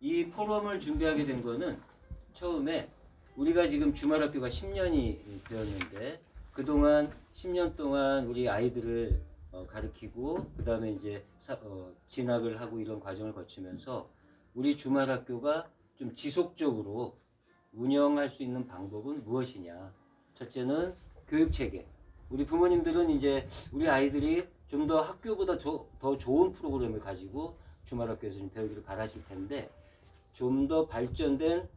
이 포럼을 준비하게 된 거는 처음에 우리가 지금 주말학교가 10년이 되었는데 그동안 10년 동안 우리 아이들을 가르치고 그 다음에 이제 진학을 하고 이런 과정을 거치면서 우리 주말학교가 좀 지속적으로 운영할 수 있는 방법은 무엇이냐. 첫째는 교육체계. 우리 부모님들은 이제 우리 아이들이 좀 더 학교보다 더 좋은 프로그램을 가지고 주말학교에서 좀 배우기를 바라실 텐데 좀 더 발전된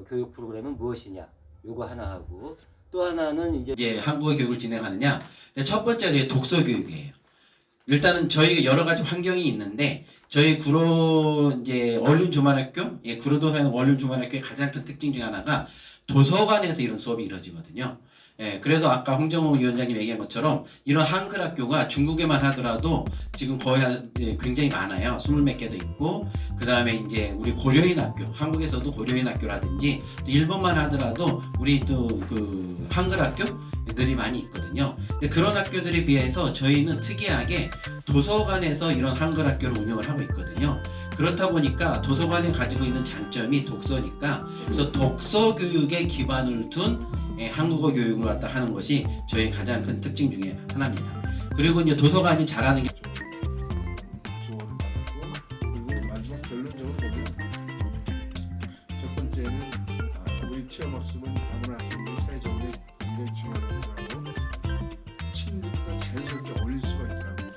교육 프로그램은 무엇이냐. 요거 하나 하고 또 하나는 이제 한국어 교육을 진행하느냐. 첫 번째가 독서 교육이에요. 일단은 저희가 여러 가지 환경이 있는데 저희 구로 이제 원륜 주말학교, 구로도사는 원륜 주말학교의 가장 큰 특징 중에 하나가 도서관에서 이런 수업이 이루어지거든요. 그래서 아까 홍정호 위원장님 얘기한 것처럼 이런 한글 학교가 중국에만 하더라도 지금 거의 굉장히 많아요. 20몇 개도 있고, 그 다음에 이제 우리 고려인 학교, 한국에서도 고려인 학교라든지 또 일본만 하더라도 우리 또 그 한글 학교들이 많이 있거든요. 근데 그런 학교들에 비해서 저희는 특이하게 도서관에서 이런 한글 학교를 운영을 하고 있거든요. 그렇다 보니까 도서관이 가지고 있는 장점이 독서니까 그래서 독서 교육에 기반을 둔 한국어 교육을 갖다 하는 것이 저희 가장 큰 특징 중에 하나입니다. 그리고 이제 도서관이 잘하는 게 조언을 받았고 그리고 마지막 결론적으로 보면 첫 번째는 우리 체험학습은 아무나 학생들이 사회적으로 굉장히 중요하다고 친구들과 자연스럽게 어울릴 수가 있더라고요.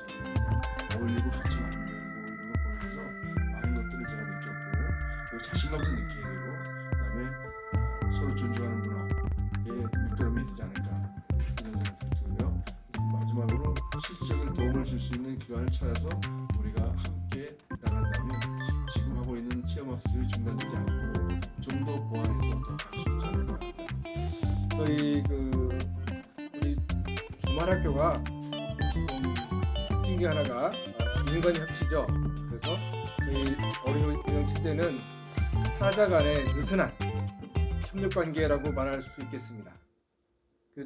어울리고 같이 만들고 이런 거 보면서 많은 것들을 제가 느꼈고 그리고 자신감도 느끼게 되고 그다음에 서로 존중하는 문화의 밑거름이 되지 않을까 이런 생각이 들고요. 마지막으로 실질적인 도움을 줄 수 있는 기관을 찾아서 우리가 함께 나간다면 지금 하고 있는 체험학습이 중단되지 않고 좀 더 보완해서 더 갈 수 있지 않을까. 저희 우리 주말학교가 특징 중 하나가 인간이 합치죠. 그래서 저희 어린이 운영 체제는 사자 간의 느슨한 협력 관계라고 말할 수 있겠습니다.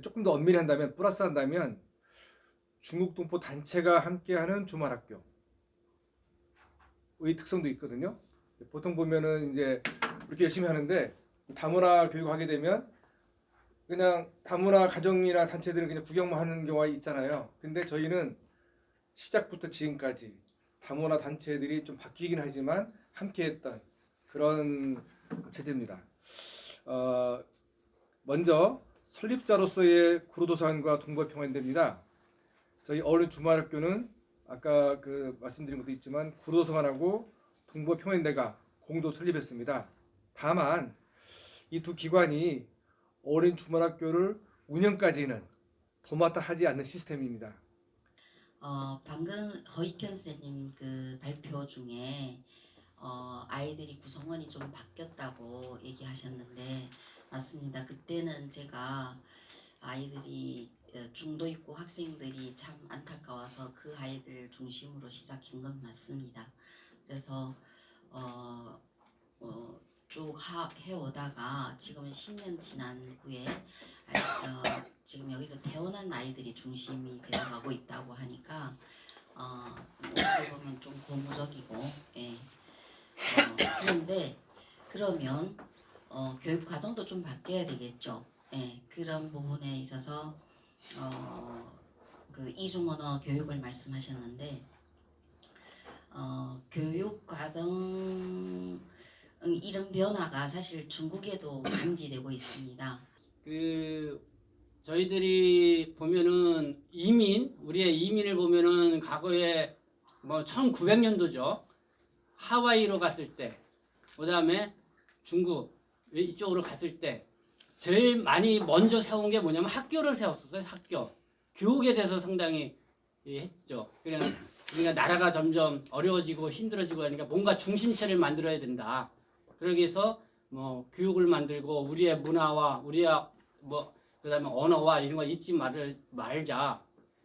조금 더 엄밀히 한다면 플러스 한다면 중국 동포 단체가 함께하는 주말학교의 특성도 있거든요. 보통 보면은 이제 이렇게 열심히 하는데 다문화 교육하게 되면 그냥 다문화 가정이나 단체들은 그냥 구경만 하는 경우가 있잖아요. 근데 저희는 시작부터 지금까지 다문화 단체들이 좀 바뀌긴 하지만 함께했던 그런 체제입니다. 먼저 설립자로서의 구로도서관과 동거평행됩니다. 저희 어른 주말학교는 아까 말씀드린 것도 있지만 구로도서관하고 동거평행대가 공동 설립했습니다. 다만 이 두 기관이 어린 주말학교를 운영까지는 도맡아 하지 않는 시스템입니다. 방금 허익현 선생님 그 발표 중에 아이들이 구성원이 좀 바뀌었다고 얘기하셨는데 맞습니다. 그때는 제가 아이들이 중도 있고 학생들이 참 안타까워서 그 아이들 중심으로 시작한 건 맞습니다. 그래서 쭉 해오다가 지금 10년 지난 후에 지금 여기서 태어난 아이들이 중심이 되어가고 있다고 하니까 어떻게 보면 좀 고무적이고 그런데 그러면 교육 과정도 좀 바뀌어야 되겠죠. 그런 부분에 있어서 그 이중언어 교육을 말씀하셨는데 교육 과정 이런 변화가 사실 중국에도 감지되고 있습니다. 저희들이 보면은 우리의 이민을 보면은 과거에 1900년도죠. 하와이로 갔을 때, 그다음에 중국 이쪽으로 갔을 때 제일 많이 먼저 세운 게 뭐냐면 학교를 세웠었어요. 학교. 교육에 대해서 상당히 했죠. 그러니까 나라가 점점 어려워지고 힘들어지고 하니까 뭔가 중심체를 만들어야 된다. 그러기 위해서 교육을 만들고 우리의 문화와 우리의 그다음에 언어와 이런 거 잊지 말자.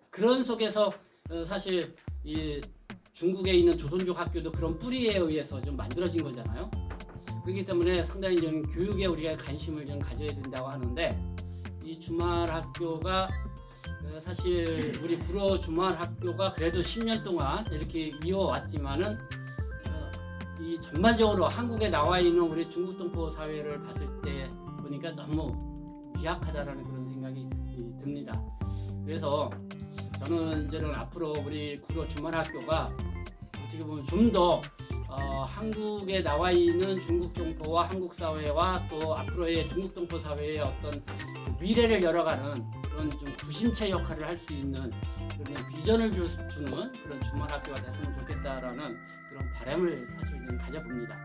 그런 속에서 사실 이 중국에 있는 조선족 학교도 그런 뿌리에 의해서 좀 만들어진 거잖아요. 그렇기 때문에 상당히 좀 교육에 우리가 관심을 좀 가져야 된다고 하는데 이 주말 학교가 사실 우리 구로 주말 학교가 그래도 10년 동안 이렇게 이어왔지만은 이 이 전반적으로 한국에 나와 있는 우리 중국 동포 사회를 봤을 때 보니까 너무 미약하다라는 그런 생각이 듭니다. 그래서 저는 이제는 앞으로 우리 구로 주말학교가 어떻게 보면 좀 더 한국에 나와 있는 중국 동포와 한국 사회와 또 앞으로의 중국 동포 사회의 어떤 미래를 열어가는 그런 좀 구심체 역할을 할 수 있는 그런 비전을 주는 그런 주말학교가 됐으면 좋겠다라는 그런 바람을 사실은 가져봅니다.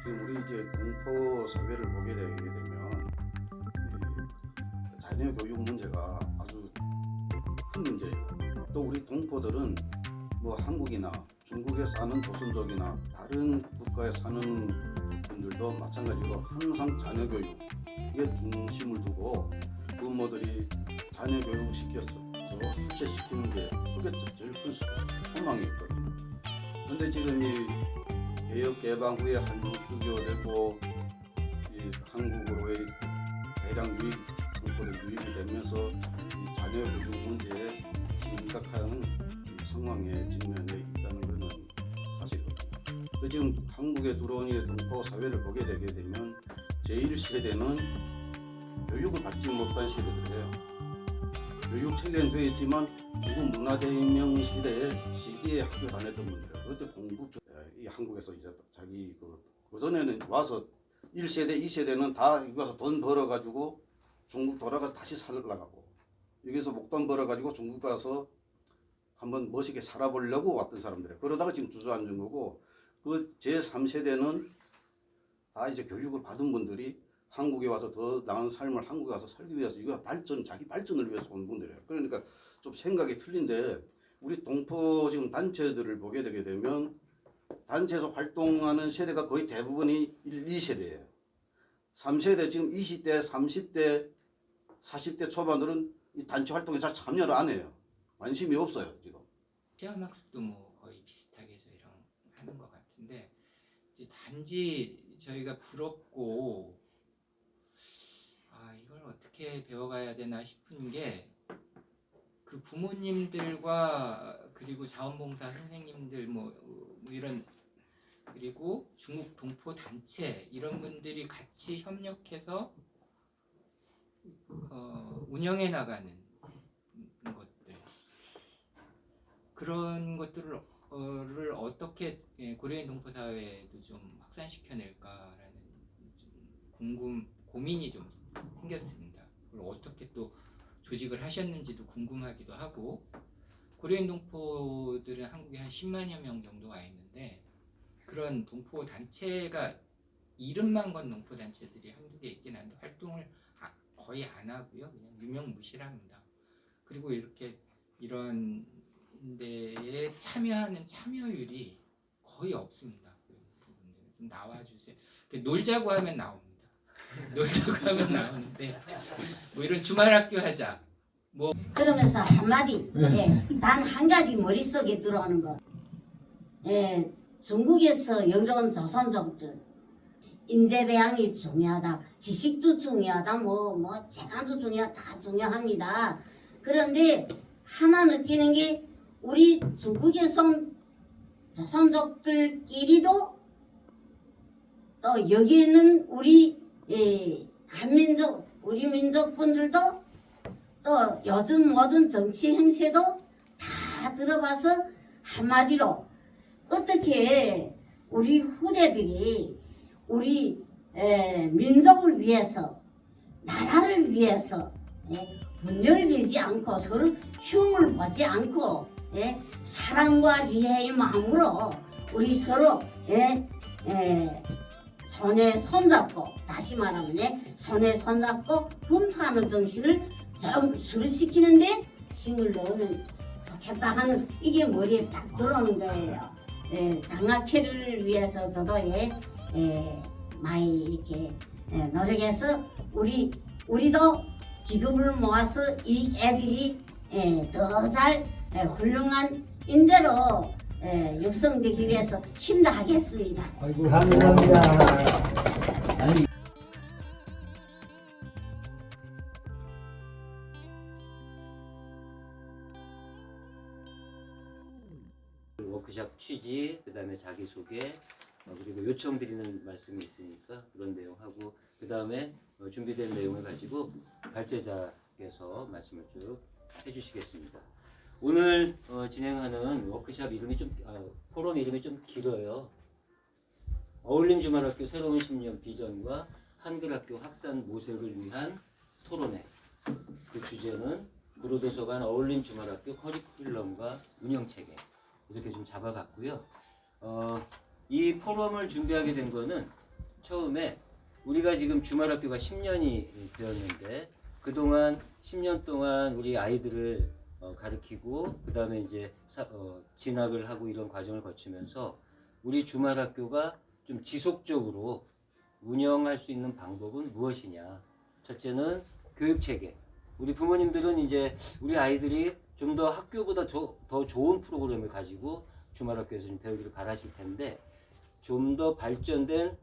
지금 우리 이제 동포 사회를 보게 되게 되면 이 자녀 교육 문제가 아주 큰 문제예요. 또 우리 동포들은 뭐 한국이나 중국에 사는 조선족이나 다른 국가에 사는 분들도 마찬가지로 항상 자녀 교육에 중심을 두고 부모들이 자녀 교육 시켜서 출세시키는 게 그게 제일 큰 소망이 있거든요. 그런데 지금 이 개혁 개방 후에 한중 수교되고 이 한국으로의 대량 유입 동포들 유입이 되면서 이 자녀 교육 문제에 심각한 이 상황에 직면해 있다는 것은 사실이거든요. 그 지금 한국에 들어온 이 동포 사회를 보게 되게 되면 제1세대는 교육을 받지 못한 세대들이에요. 교육 체계는 되어 있지만 중국 문화대혁명 시기에 학교 다녔던 분들이에요. 그때 공부 이 한국에서 이제 자기 그 전에는 와서 1세대, 2세대는 다 여기 와서 돈 벌어가지고 중국 돌아가서 다시 살라고 여기서 목돈 벌어가지고 중국 가서 한번 멋있게 살아보려고 왔던 사람들이에요. 그러다가 지금 주저앉은 거고 그 제3세대는 다 이제 교육을 받은 분들이 한국에 와서 더 나은 삶을 한국에 와서 살기 위해서 이거 자기 발전을 위해서 온 분들이에요. 그러니까 좀 생각이 틀린데 우리 동포 지금 단체들을 보게 되게 되면 단체에서 활동하는 세대가 거의 대부분이 1, 2세대예요. 3세대 지금 20대, 30대, 40대 초반들은 이 단체 활동에 잘 참여를 안 해요. 관심이 없어요 지금. 체험학습도 뭐 거의 비슷하게 저희랑 하는 것 같은데 이제 단지 저희가 부럽고 이걸 어떻게 배워가야 되나 싶은 게 그 부모님들과 그리고 자원봉사 선생님들 뭐 이런 그리고 중국 동포 단체 이런 분들이 같이 협력해서 운영해 나가는 것들 그런 것들을 어떻게 고려인 동포 사회에도 좀 확산시켜낼까라는 좀 고민이 좀 생겼습니다. 그걸 어떻게 또 조직을 하셨는지도 궁금하기도 하고 고려인 동포들은 한국에 한 10만여 명 정도 와 있는데 그런 동포 단체가 이름만 건 동포 단체들이 한두 개 있긴 한데 활동을 거의 안 하고요. 그냥 유명무실합니다. 그리고 이런 데에 참여하는 참여율이 거의 없습니다. 그런 부분들은 좀 나와주세요. 놀자고 하면 나옵니다. 놀자고 하면 나오는데 뭐 이런 주말학교 하자 그러면서 한마디 단 한 가지 머릿속에 들어오는 거 중국에서 여기 온 조선족들 인재배양이 중요하다 지식도 중요하다 뭐 재간도 중요하다 다 중요합니다. 그런데 하나 느끼는 게 우리 중국에서 온 조선족들끼리도 또 여기 있는 우리 한민족 우리 민족분들도 또 요즘 모든 정치 행세도 다 들어봐서 한마디로 어떻게 우리 후대들이 우리 민족을 위해서 나라를 위해서 분열되지 않고 서로 흉을 보지 않고 사랑과 리해의 마음으로 우리 서로 손에 손잡고 다시 말하면 손에 손잡고 분투하는 정신을 좀 수립시키는데 힘을 넣으면 좋겠다 하는 이게 머리에 딱 들어오는 거예요. 장학회를 위해서 저도 많이 이렇게 노력해서 우리도 기금을 모아서 이 애들이 더 잘 훌륭한 인재로 육성되기 위해서 힘 다하겠습니다. 감사합니다. 워크숍 취지, 그다음에 자기소개, 그리고 요청드리는 말씀이 있으니까 그런 내용하고 그 다음에 준비된 내용을 가지고 발제자께서 말씀을 쭉 해주시겠습니다. 오늘 진행하는 워크숍 이름이 포럼 이름이 좀 길어요. 어울림 주말학교 새로운 10년 비전과 한글학교 확산 모색을 위한 토론회. 그 주제는 구로도서관 어울림 주말학교 커리큘럼과 운영체계 이렇게 좀 잡아봤고요. 이 포럼을 준비하게 된 거는 처음에 우리가 지금 주말학교가 10년이 되었는데 그동안 10년 동안 우리 아이들을 가르치고 그 다음에 이제 진학을 하고 이런 과정을 거치면서 우리 주말학교가 좀 지속적으로 운영할 수 있는 방법은 무엇이냐. 첫째는 교육체계. 우리 부모님들은 이제 우리 아이들이 좀 더 학교보다 더 좋은 프로그램을 가지고 주말학교에서 좀 배우기를 바라실 텐데 좀 더 발전된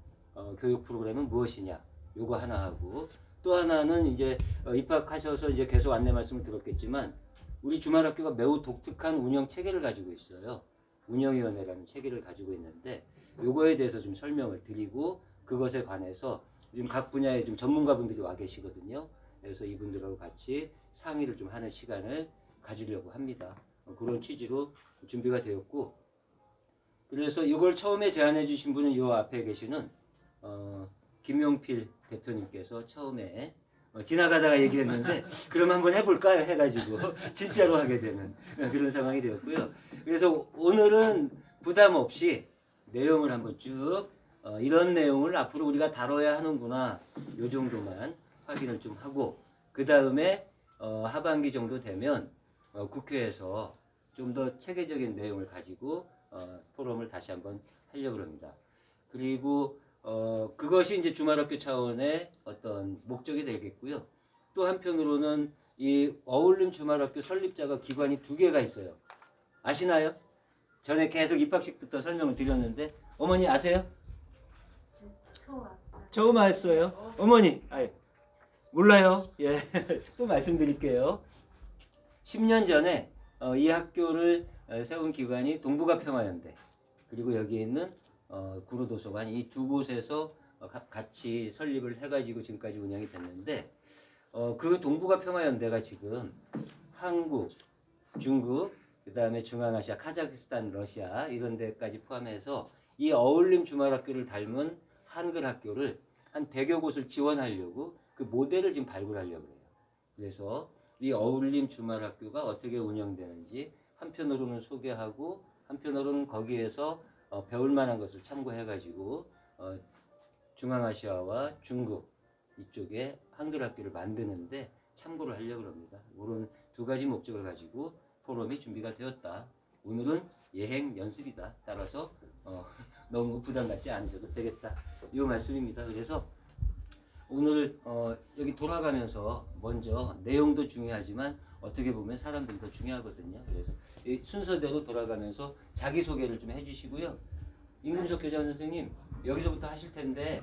교육 프로그램은 무엇이냐. 요거 하나 하고 또 하나는 이제 입학하셔서 이제 계속 안내 말씀을 들었겠지만 우리 주말학교가 매우 독특한 운영 체계를 가지고 있어요. 운영위원회라는 체계를 가지고 있는데 요거에 대해서 좀 설명을 드리고 그것에 관해서 지금 각 분야의 좀 전문가분들이 와 계시거든요. 그래서 이분들하고 같이 상의를 좀 하는 시간을 가지려고 합니다. 그런 취지로 준비가 되었고 그래서 이걸 처음에 제안해 주신 분은 이 앞에 계시는 김용필 대표님께서 처음에 지나가다가 얘기했는데 그럼 한번 해볼까 해가지고 진짜로 하게 되는 그런 상황이 되었고요. 그래서 오늘은 부담 없이 내용을 한번 쭉 이런 내용을 앞으로 우리가 다뤄야 하는구나 요 정도만 확인을 좀 하고 그 다음에 하반기 정도 되면 국회에서 좀 더 체계적인 내용을 가지고 포럼을 다시 한번 하려고 합니다. 그리고 그것이 이제 주말학교 차원의 어떤 목적이 되겠고요. 또 한편으로는 이 어울림 주말학교 설립자가 기관이 2개가 있어요. 아시나요? 전에 계속 입학식부터 설명을 드렸는데 어머니 아세요? 처음 알았어요. 어머니 몰라요. 예, 또 말씀드릴게요. 10년 전에 이 학교를 세운 기관이 동북아 평화연대 그리고 여기에 있는 구로도서관 이 두 곳에서 같이 설립을 해가지고 지금까지 운영이 됐는데 그 동북아 평화연대가 지금 한국, 중국, 그 다음에 중앙아시아, 카자흐스탄, 러시아 이런 데까지 포함해서 이 어울림 주말학교를 닮은 한글 학교를 한 100여 곳을 지원하려고 그 모델을 지금 발굴하려고 해요. 그래서 이 어울림 주말학교가 어떻게 운영되는지 한편으로는 소개하고 한편으로는 거기에서 배울 만한 것을 참고해가지고 중앙아시아와 중국 이쪽에 한글 학교를 만드는데 참고를 하려고 합니다. 이런 2가지 목적을 가지고 포럼이 준비가 되었다. 오늘은 예행 연습이다. 따라서 너무 부담 갖지 않으셔도 되겠다. 이 말씀입니다. 그래서 오늘 여기 돌아가면서 먼저 내용도 중요하지만 어떻게 보면 사람들이 더 중요하거든요. 그래서 이 순서대로 돌아가면서 자기소개를 좀 해주시고요. 임금석 교장 선생님 여기서부터 하실 텐데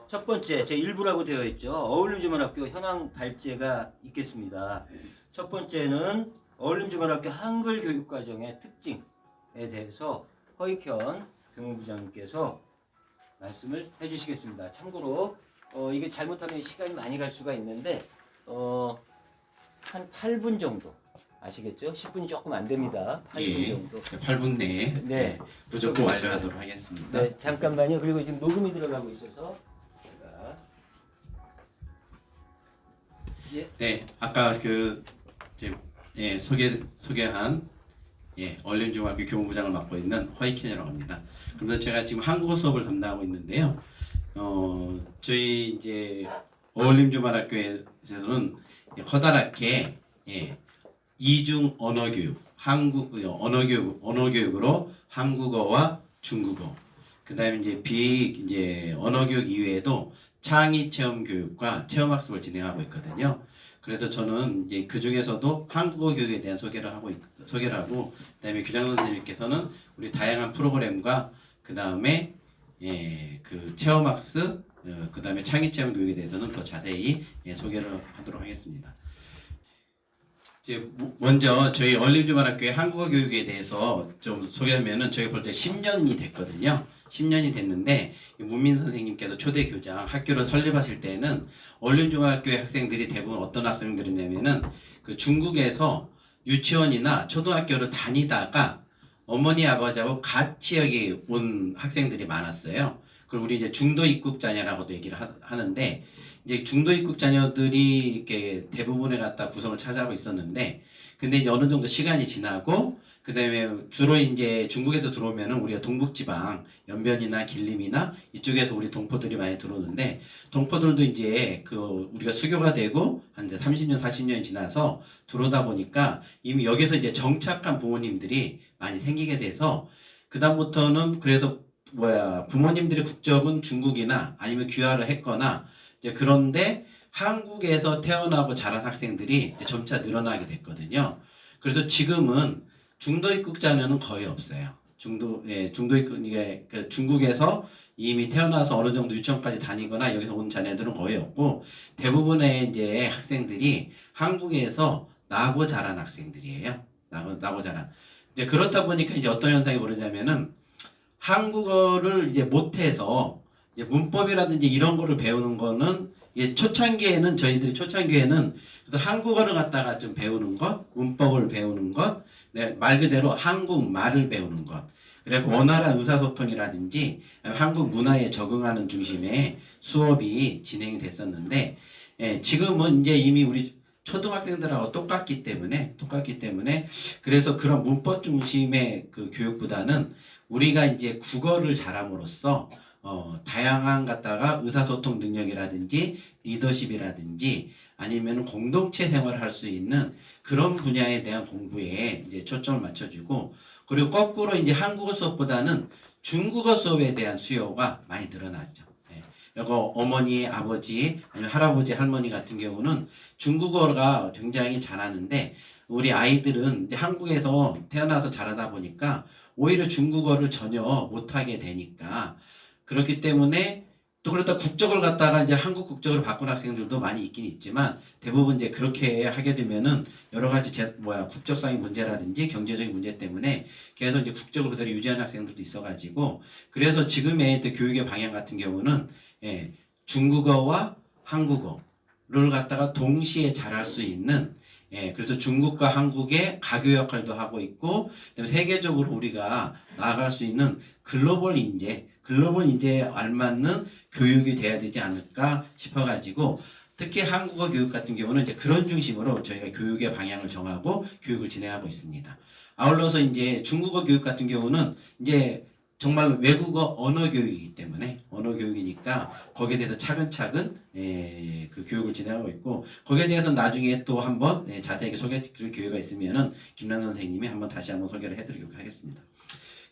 첫 번째 제 1부라고 되어 있죠. 어울림 주말학교 현황 발제가 있겠습니다. 첫 번째는 어울림 주말학교 한글 교육과정의 특징에 대해서 허익현 교무부장님께서 말씀을 해주시겠습니다. 참고로 이게 잘못하면 시간이 많이 갈 수가 있는데 한 8분 정도 아시겠죠? 10분이 조금 안 됩니다. 8분 정도. 8분 내에 네. 무조건 완료하도록 하겠습니다. 네, 잠깐만요. 그리고 지금 녹음이 들어가고 있어서 제가 네, 아까 그 지금 소개한 어울림 중학교 교무부장을 맡고 있는 허익현이라고 합니다. 그래서 제가 지금 한국어 수업을 담당하고 있는데요. 저희 이제 어울림 주말학교에서는 커다랗게 이중 언어 교육, 언어 교육으로 한국어와 중국어, 그다음에 이제 언어 교육 이외에도 창의 체험 교육과 체험 학습을 진행하고 있거든요. 그래서 저는 이제 그 중에서도 한국어 교육에 대한 소개를 하고, 그다음에 교장 선생님께서는 우리 다양한 프로그램과 그다음에 그 체험 학습, 그다음에 창의 체험 교육에 대해서는 더 자세히 소개를 하도록 하겠습니다. 이제 먼저 저희 얼림주만학교의 한국어 교육에 대해서 좀 소개하면은 저희 벌써 10년이 됐거든요. 10년이 됐는데 문민 선생님께서 초대 교장 학교를 설립하실 때는 얼림주만학교의 학생들이 대부분 어떤 학생들이냐면은 그 중국에서 유치원이나 초등학교를 다니다가 어머니 아버지하고 같이 여기 온 학생들이 많았어요. 그걸 우리 이제 중도 입국 자녀라고도 얘기를 하는데 이제 중도 입국 자녀들이 이렇게 대부분에 갖다 구성을 차지하고 있었는데 근데 이제 어느 정도 시간이 지나고 그다음에 주로 이제 중국에서 들어오면은 우리가 동북지방 연변이나 길림이나 이쪽에서 우리 동포들이 많이 들어오는데 동포들도 이제 그 우리가 수교가 되고 한 이제 30년 40년이 지나서 들어오다 보니까 이미 여기서 이제 정착한 부모님들이 많이 생기게 돼서 그다음부터는 그래서 부모님들의 국적은 중국이나 아니면 귀화를 했거나 이제 그런데 한국에서 태어나고 자란 학생들이 이제 점차 늘어나게 됐거든요. 그래서 지금은 중도 입국자녀는 거의 없어요. 중도 입국 이게 그 중국에서 이미 태어나서 어느 정도 유치원까지 다니거나 여기서 온 자녀들은 거의 없고 대부분의 이제 학생들이 한국에서 나고 자란 학생들이에요. 나고 자란. 이제 그렇다 보니까 이제 어떤 현상이 벌어지냐면은 한국어를 이제 못해서 이제 문법이라든지 이런 거를 배우는 거는 이게 초창기에는 저희들이 초창기에는 그래서 한국어를 갖다가 좀 배우는 것, 문법을 배우는 것, 말 그대로 한국말을 배우는 것. 그래서 원활한 의사소통이라든지 한국 문화에 적응하는 중심의 수업이 진행이 됐었는데 지금은 이제 이미 우리 초등학생들하고 똑같기 때문에 그래서 그런 문법 중심의 그 교육보다는 우리가 이제 국어를 잘함으로써 다양한 갖다가 의사소통 능력이라든지 리더십이라든지 아니면 공동체 생활을 할 수 있는 그런 분야에 대한 공부에 이제 초점을 맞춰주고 그리고 거꾸로 이제 한국어 수업보다는 중국어 수업에 대한 수요가 많이 늘어났죠. 그리고 어머니, 아버지, 아니면 할아버지, 할머니 같은 경우는 중국어가 굉장히 잘하는데 우리 아이들은 이제 한국에서 태어나서 자라다 보니까 오히려 중국어를 전혀 못하게 되니까 그렇기 때문에 또 그렇다 국적을 갖다가 이제 한국 국적으로 바꾼 학생들도 많이 있긴 있지만 대부분 이제 그렇게 하게 되면은 여러 가지 국적상의 문제라든지 경제적인 문제 때문에 계속 이제 국적을 그대로 유지하는 학생들도 있어가지고 그래서 지금의 교육의 방향 같은 경우는 중국어와 한국어를 갖다가 동시에 잘할 수 있는 그래서 중국과 한국의 가교 역할도 하고 있고 세계적으로 우리가 나아갈 수 있는 글로벌 인재에 알맞는 교육이 돼야 되지 않을까 싶어가지고 특히 한국어 교육 같은 경우는 이제 그런 중심으로 저희가 교육의 방향을 정하고 교육을 진행하고 있습니다. 아울러서 이제 중국어 교육 같은 경우는 이제 정말 외국어 언어 교육이기 때문에 언어 교육이니까 거기에 대해서 차근차근 그 교육을 진행하고 있고 거기에 대해서 나중에 또 한번 자세하게 소개해드릴 기회가 있으면은 김남 선생님이 한번 다시 한번 소개를 해드리도록 하겠습니다.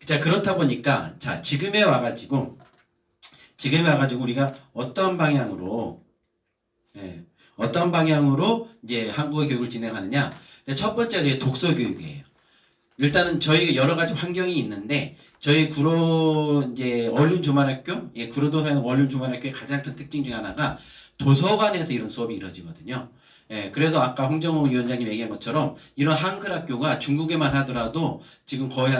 자 그렇다 보니까 자 지금에 와가지고 우리가 어떤 방향으로 이제 한국어 교육을 진행하느냐 첫 번째가 독서 교육이에요. 일단은 저희가 여러 가지 환경이 있는데 저희 구로 이제 얼륜주만학교, 구로도사는 얼륜주만학교의 가장 큰 특징 중에 하나가 도서관에서 이런 수업이 이루어지거든요. 그래서 아까 홍정호 위원장님 얘기한 것처럼 이런 한글 학교가 중국에만 하더라도 지금 거의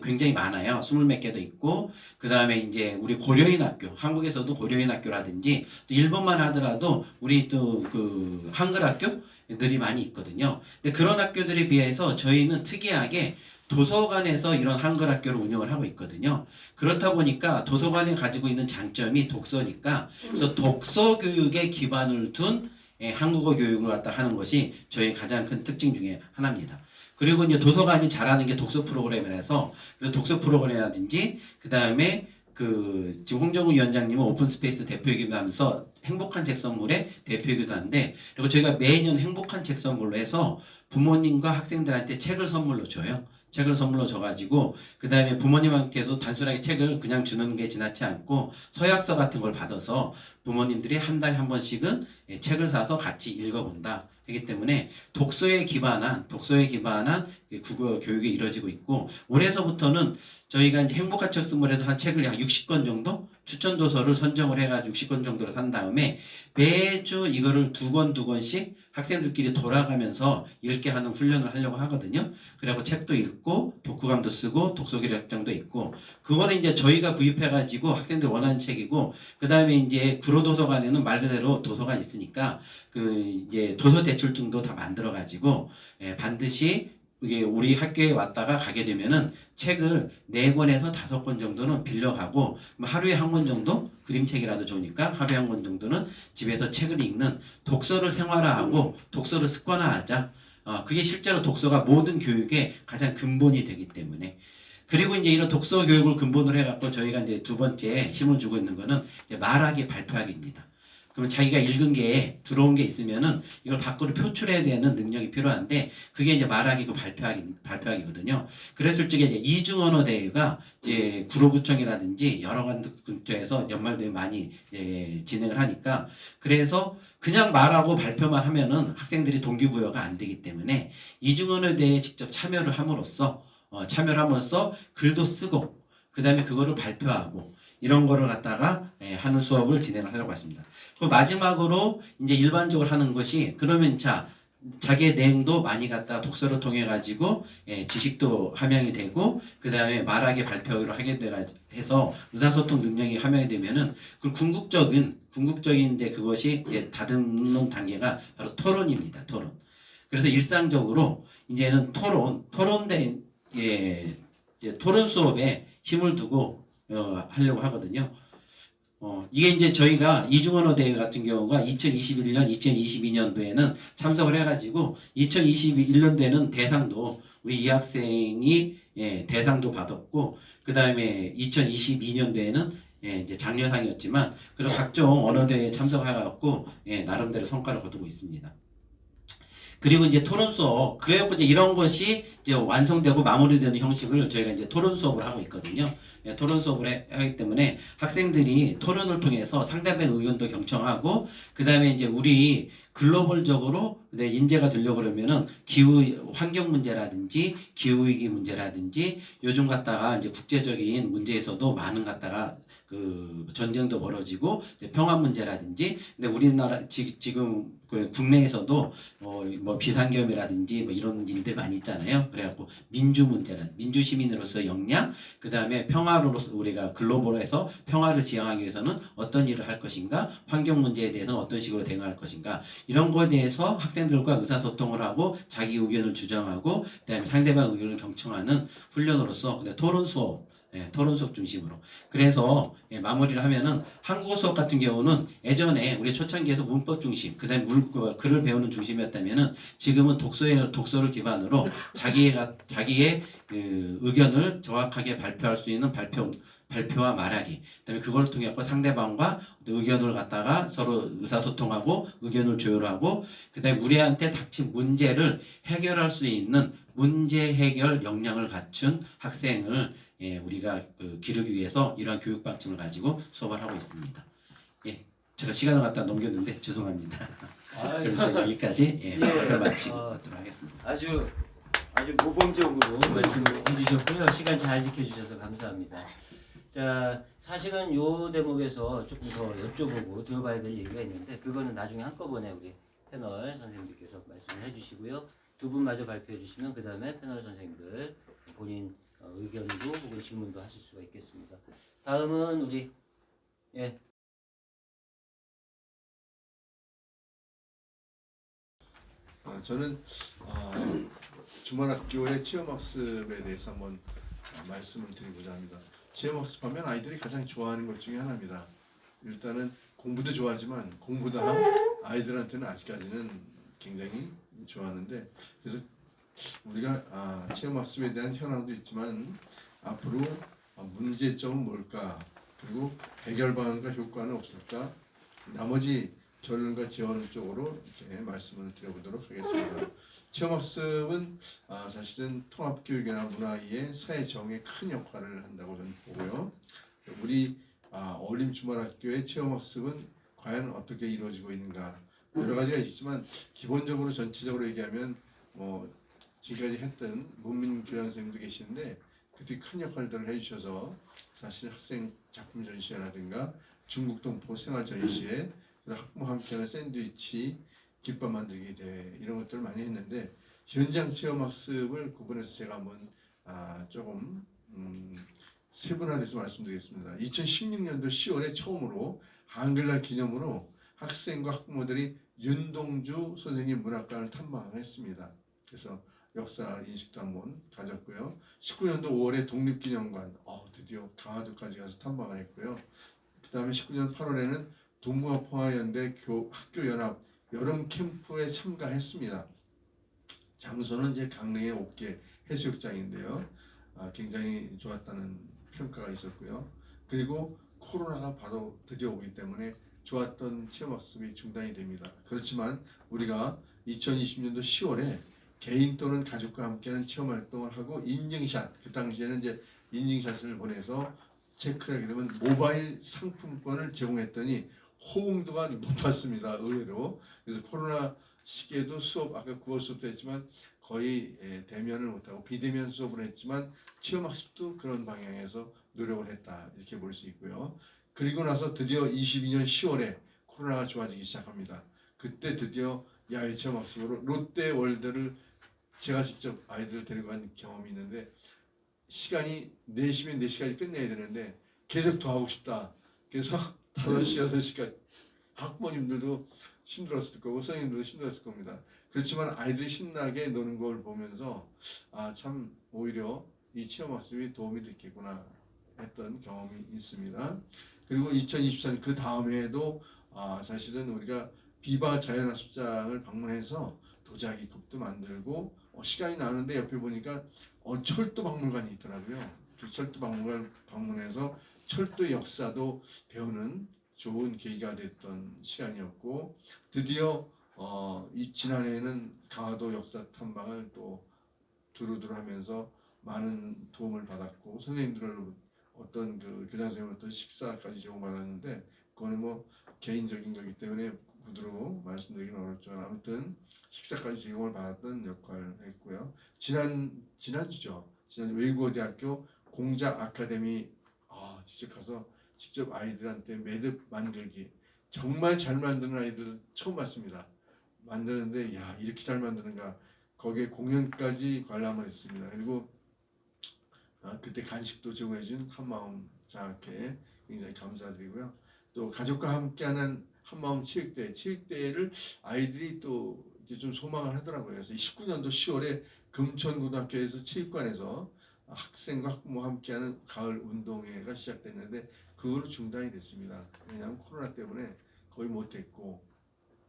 굉장히 많아요. 20몇 개도 있고, 그 다음에 이제 우리 고려인 학교, 한국에서도 고려인 학교라든지 또 일본만 하더라도 우리 또 그 한글 학교들이 많이 있거든요. 근데 그런 학교들에 비해서 저희는 특이하게 도서관에서 이런 한글 학교를 운영을 하고 있거든요. 그렇다 보니까 도서관이 가지고 있는 장점이 독서니까 그래서 독서 교육에 기반을 둔 한국어 교육을 갖다 하는 것이 저희 가장 큰 특징 중에 하나입니다. 그리고 이제 도서관이 잘하는 게 독서 프로그램이라서 독서 프로그램이라든지 그 다음에 지금 홍정우 위원장님은 오픈스페이스 대표이기도 하면서 행복한 책 선물의 대표이기도 한데 그리고 저희가 매년 행복한 책 선물로 해서 부모님과 학생들한테 책을 선물로 줘요. 책을 선물로 줘가지고 그 다음에 부모님한테도 단순하게 책을 그냥 주는 게 지나치 않고 서약서 같은 걸 받아서 부모님들이 한 달에 한 번씩은 책을 사서 같이 읽어본다. 그렇기 때문에 독서에 기반한 국어 교육이 이루어지고 있고 올해서부터는 저희가 이제 행복한 책 선물에서 한 책을 약 60권 정도 추천 도서를 선정을 해가지고 60권 정도를 산 다음에 매주 이거를 2권씩 학생들끼리 돌아가면서 읽게 하는 훈련을 하려고 하거든요. 그리고 책도 읽고 독후감도 쓰고 독서기록장도 있고, 그거는 이제 저희가 구입해가지고 학생들 원하는 책이고, 그 다음에 이제 구로도서관에는 말 그대로 도서관 있으니까 그 이제 도서 대출증도 다 만들어가지고 반드시 이게 우리 학교에 왔다가 가게 되면은 책을 4권에서 5권 정도는 빌려가고, 하루에 1권 정도 그림책이라도 좋으니까 하루에 1권 정도는 집에서 책을 읽는 독서를 생활화하고 독서를 습관화하자. 그게 실제로 독서가 모든 교육의 가장 근본이 되기 때문에. 그리고 이제 이런 독서 교육을 근본으로 해갖고 저희가 이제 두 번째 힘을 주고 있는 거는 이제 말하기, 발표하기입니다. 그러면 자기가 읽은 게 들어온 게 있으면은 이걸 밖으로 표출해야 되는 능력이 필요한데, 그게 이제 말하기고 발표하기거든요. 그랬을 적에 이제 이중언어 대회가 이제 구로구청이라든지 여러 군처에서 연말대회 많이 진행을 하니까, 그래서 그냥 말하고 발표만 하면은 학생들이 동기부여가 안 되기 때문에 이중언어 대회에 직접 참여를 함으로써 글도 쓰고 그 다음에 그거를 발표하고 이런 거를 갖다가 하는 수업을 진행을 하려고 했습니다. 그 마지막으로 이제 일반적으로 하는 것이, 그러면 자기의 내용도 많이 갖다 독서를 통해 가지고 지식도 함양이 되고, 그 다음에 말하기 발표를 하게 해서 의사소통 능력이 함양이 되면은 그 궁극적인데 그것이 이제 다듬는 단계가 바로 토론입니다. 토론. 그래서 일상적으로 이제는 토론대 토론 수업에 힘을 두고 하려고 하거든요. 이게 이제 저희가 이중언어 대회 같은 경우가 2021년, 2022년도에는 참석을 해가지고 2021년도에는 대상도 우리 이 학생이 대상도 받았고, 그 다음에 2022년도에는 이제 장려상이었지만 그런 각종 언어 대회에 참석해갖고 나름대로 성과를 거두고 있습니다. 그리고 이제 토론 수업, 그래갖고 이제 이런 것이 이제 완성되고 마무리되는 형식을 저희가 이제 토론 수업을 하고 있거든요. 토론 수업을 하기 때문에 학생들이 토론을 통해서 상대방의 의견도 경청하고, 그 다음에 이제 우리 글로벌적으로 인재가 되려고 그러면은 환경 문제라든지 기후위기 문제라든지 요즘 갖다가 이제 국제적인 문제에서도 많은 갖다가 그 전쟁도 벌어지고 평화 문제라든지, 근데 우리나라 지금 그 국내에서도 뭐 비상계엄이라든지 뭐 이런 일들 많이 있잖아요. 그래갖고 민주 시민으로서 역량, 그 다음에 평화로서 우리가 글로벌에서 평화를 지향하기 위해서는 어떤 일을 할 것인가, 환경 문제에 대해서는 어떤 식으로 대응할 것인가, 이런 거에 대해서 학생들과 의사소통을 하고 자기 의견을 주장하고 그다음에 상대방 의견을 경청하는 훈련으로서 토론 수업 중심으로. 그래서 마무리를 하면은 한국어 수업 같은 경우는 예전에 우리 초창기에서 문법 중심, 그다음에 글을 배우는 중심이었다면은 지금은 독서를 기반으로 자기의 그 의견을 정확하게 발표할 수 있는 발표와 말하기, 그다음에 그걸 통해 상대방과 의견을 갖다가 서로 의사소통하고 의견을 조율하고, 그다음에 우리한테 닥친 문제를 해결할 수 있는 문제 해결 역량을 갖춘 학생을 우리가 기르기 위해서 이러한 교육 방침을 가지고 수업을 하고 있습니다. 제가 시간을 갖다 넘겼는데 죄송합니다. 그래서 여기까지 발표 마치도록 하겠습니다. 아주 모범적으로 말씀을 해주셨고요. 시간 잘 지켜주셔서 감사합니다. 자, 사실은 요 대목에서 조금 더 여쭤보고 들어봐야 될 얘기가 있는데, 그거는 나중에 한꺼번에 우리 패널 선생님들께서 말씀을 해주시고요. 두 분 마저 발표해 주시면 그 다음에 패널 선생님들 본인 의견도 혹은 질문도 하실 수가 있겠습니다. 다음은 우리 저는 주말학교의 체험학습에 대해서 한번 말씀을 드리고자 합니다. 체험학습하면 아이들이 가장 좋아하는 것 중에 하나입니다. 일단은 공부도 좋아하지만 공부보다 아이들한테는 아직까지는 굉장히 좋아하는데, 그래서 우리가 체험학습에 대한 현황도 있지만 앞으로 문제점은 뭘까, 그리고 해결 방안과 효과는 없을까, 나머지 결론과 지원 쪽으로 이렇게 말씀을 드려보도록 하겠습니다. 체험학습은 사실은 통합교육이나 문화의 사회 정에 큰 역할을 한다고 저는 보고요. 우리 어린주말학교의 체험학습은 과연 어떻게 이루어지고 있는가, 여러 가지가 있지만 기본적으로 전체적으로 얘기하면 지금까지 했던 문민교장 선생님도 계시는데 그들이 큰 역할들을 해주셔서 사실 학생 작품 전시회라든가 중국 동포 생활 전시회, 학부모 함께하는 샌드위치, 김밥 만들기 대회 이런 것들을 많이 했는데 현장 체험 학습을 구분해서 제가 한번 조금 세분화돼서 말씀드리겠습니다. 2016년도 10월에 처음으로 한글날 기념으로 학생과 학부모들이 윤동주 선생님 문학관을 탐방했습니다. 그래서 역사 인식도 한번 가졌고요. 19년도 5월에 독립기념관, 드디어 강화도까지 가서 탐방을 했고요. 그 다음에 19년 8월에는 동부아포화연대 학교연합 여름 캠프에 참가했습니다. 장소는 이제 강릉의 옥계 해수욕장인데요. 굉장히 좋았다는 평가가 있었고요. 그리고 코로나가 바로 드디어 오기 때문에 좋았던 체험학습이 중단이 됩니다. 그렇지만 우리가 2020년도 10월에 개인 또는 가족과 함께하는 체험활동을 하고 인증샷, 그 당시에는 이제 인증샷을 보내서 체크를 하게 되면 모바일 상품권을 제공했더니 호응도가 높았습니다. 의외로. 그래서 코로나 시기에도 수업, 아까 국어 수업도 했지만 거의 대면을 못하고 비대면 수업을 했지만 체험학습도 그런 방향에서 노력을 했다. 이렇게 볼 수 있고요. 그리고 나서 드디어 22년 10월에 코로나가 좋아지기 시작합니다. 그때 드디어 야외 체험학습으로 롯데월드를 제가 직접 아이들을 데리고 간 경험이 있는데 시간이 4시면 4시까지 끝내야 되는데 계속 더 하고 싶다. 그래서 5시, 6시까지 학부모님들도 힘들었을 거고 선생님들도 힘들었을 겁니다. 그렇지만 아이들이 신나게 노는 걸 보면서 참 오히려 이 체험학습이 도움이 됐겠구나 했던 경험이 있습니다. 그리고 2024년 그 다음 해에도 사실은 우리가 비바 자연학습장을 방문해서 도자기 컵도 만들고 시간이 나는데 옆에 보니까 철도 박물관이 있더라고요. 그 철도 박물관 방문해서 철도의 역사도 배우는 좋은 계기가 됐던 시간이었고 드디어 이 지난해에는 강화도 역사 탐방을 또 두루두루 하면서 많은 도움을 받았고 선생님들을 어떤 그 교장 선생님으로부터 식사까지 제공받았는데 그거는 뭐 개인적인 거기 때문에 구두로 말씀드리기는 어렵지만 아무튼 식사까지 제공을 받았던 역할을 했고요. 지난주죠. 지난 외국어대학교 공작 아카데미 직접 가서 직접 아이들한테 매듭 만들기 정말 잘 만드는 아이들 처음 봤습니다. 만드는데 이렇게 잘 만드는가 거기에 공연까지 관람을 했습니다. 그리고 그때 간식도 제공해준 한마음 장학회 굉장히 감사드리고요. 또 가족과 함께하는 한마음 체육대회를 아이들이 또 좀 소망을 하더라고요. 그래서 19년도 10월에 금천고등학교에서 체육관에서 학생과 학부모 함께하는 가을 운동회가 시작됐는데 그 후로 중단이 됐습니다. 왜냐하면 코로나 때문에 거의 못했고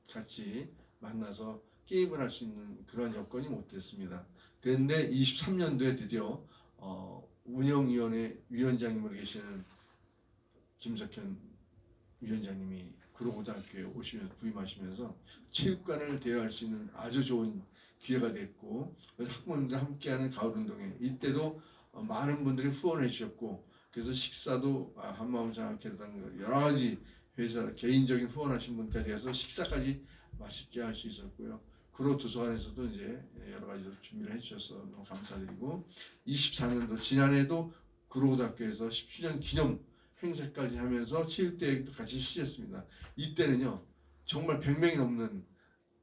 같이 만나서 게임을 할 수 있는 그런 여건이 못 됐습니다. 그런데 23년도에 드디어 운영위원회 위원장님으로 계시는 김석현 위원장님이 구로고등학교에 부임하시면서 체육관을 대여할 수 있는 아주 좋은 기회가 됐고 그래서 학부모님들 함께하는 가을운동회 이때도 많은 분들이 후원해 주셨고 그래서 식사도 한마음 장학회라든가 여러 가지 회사 개인적인 후원하신 분까지 해서 식사까지 맛있게 할 수 있었고요. 구로 도서관에서도 이제 여러 가지로 준비를 해주셔서 너무 감사드리고 24년도 지난해도 구로고등학교에서 10주년 기념 행사까지 하면서 체육대회도 같이 시작했습니다. 이때는요 정말 100명이 넘는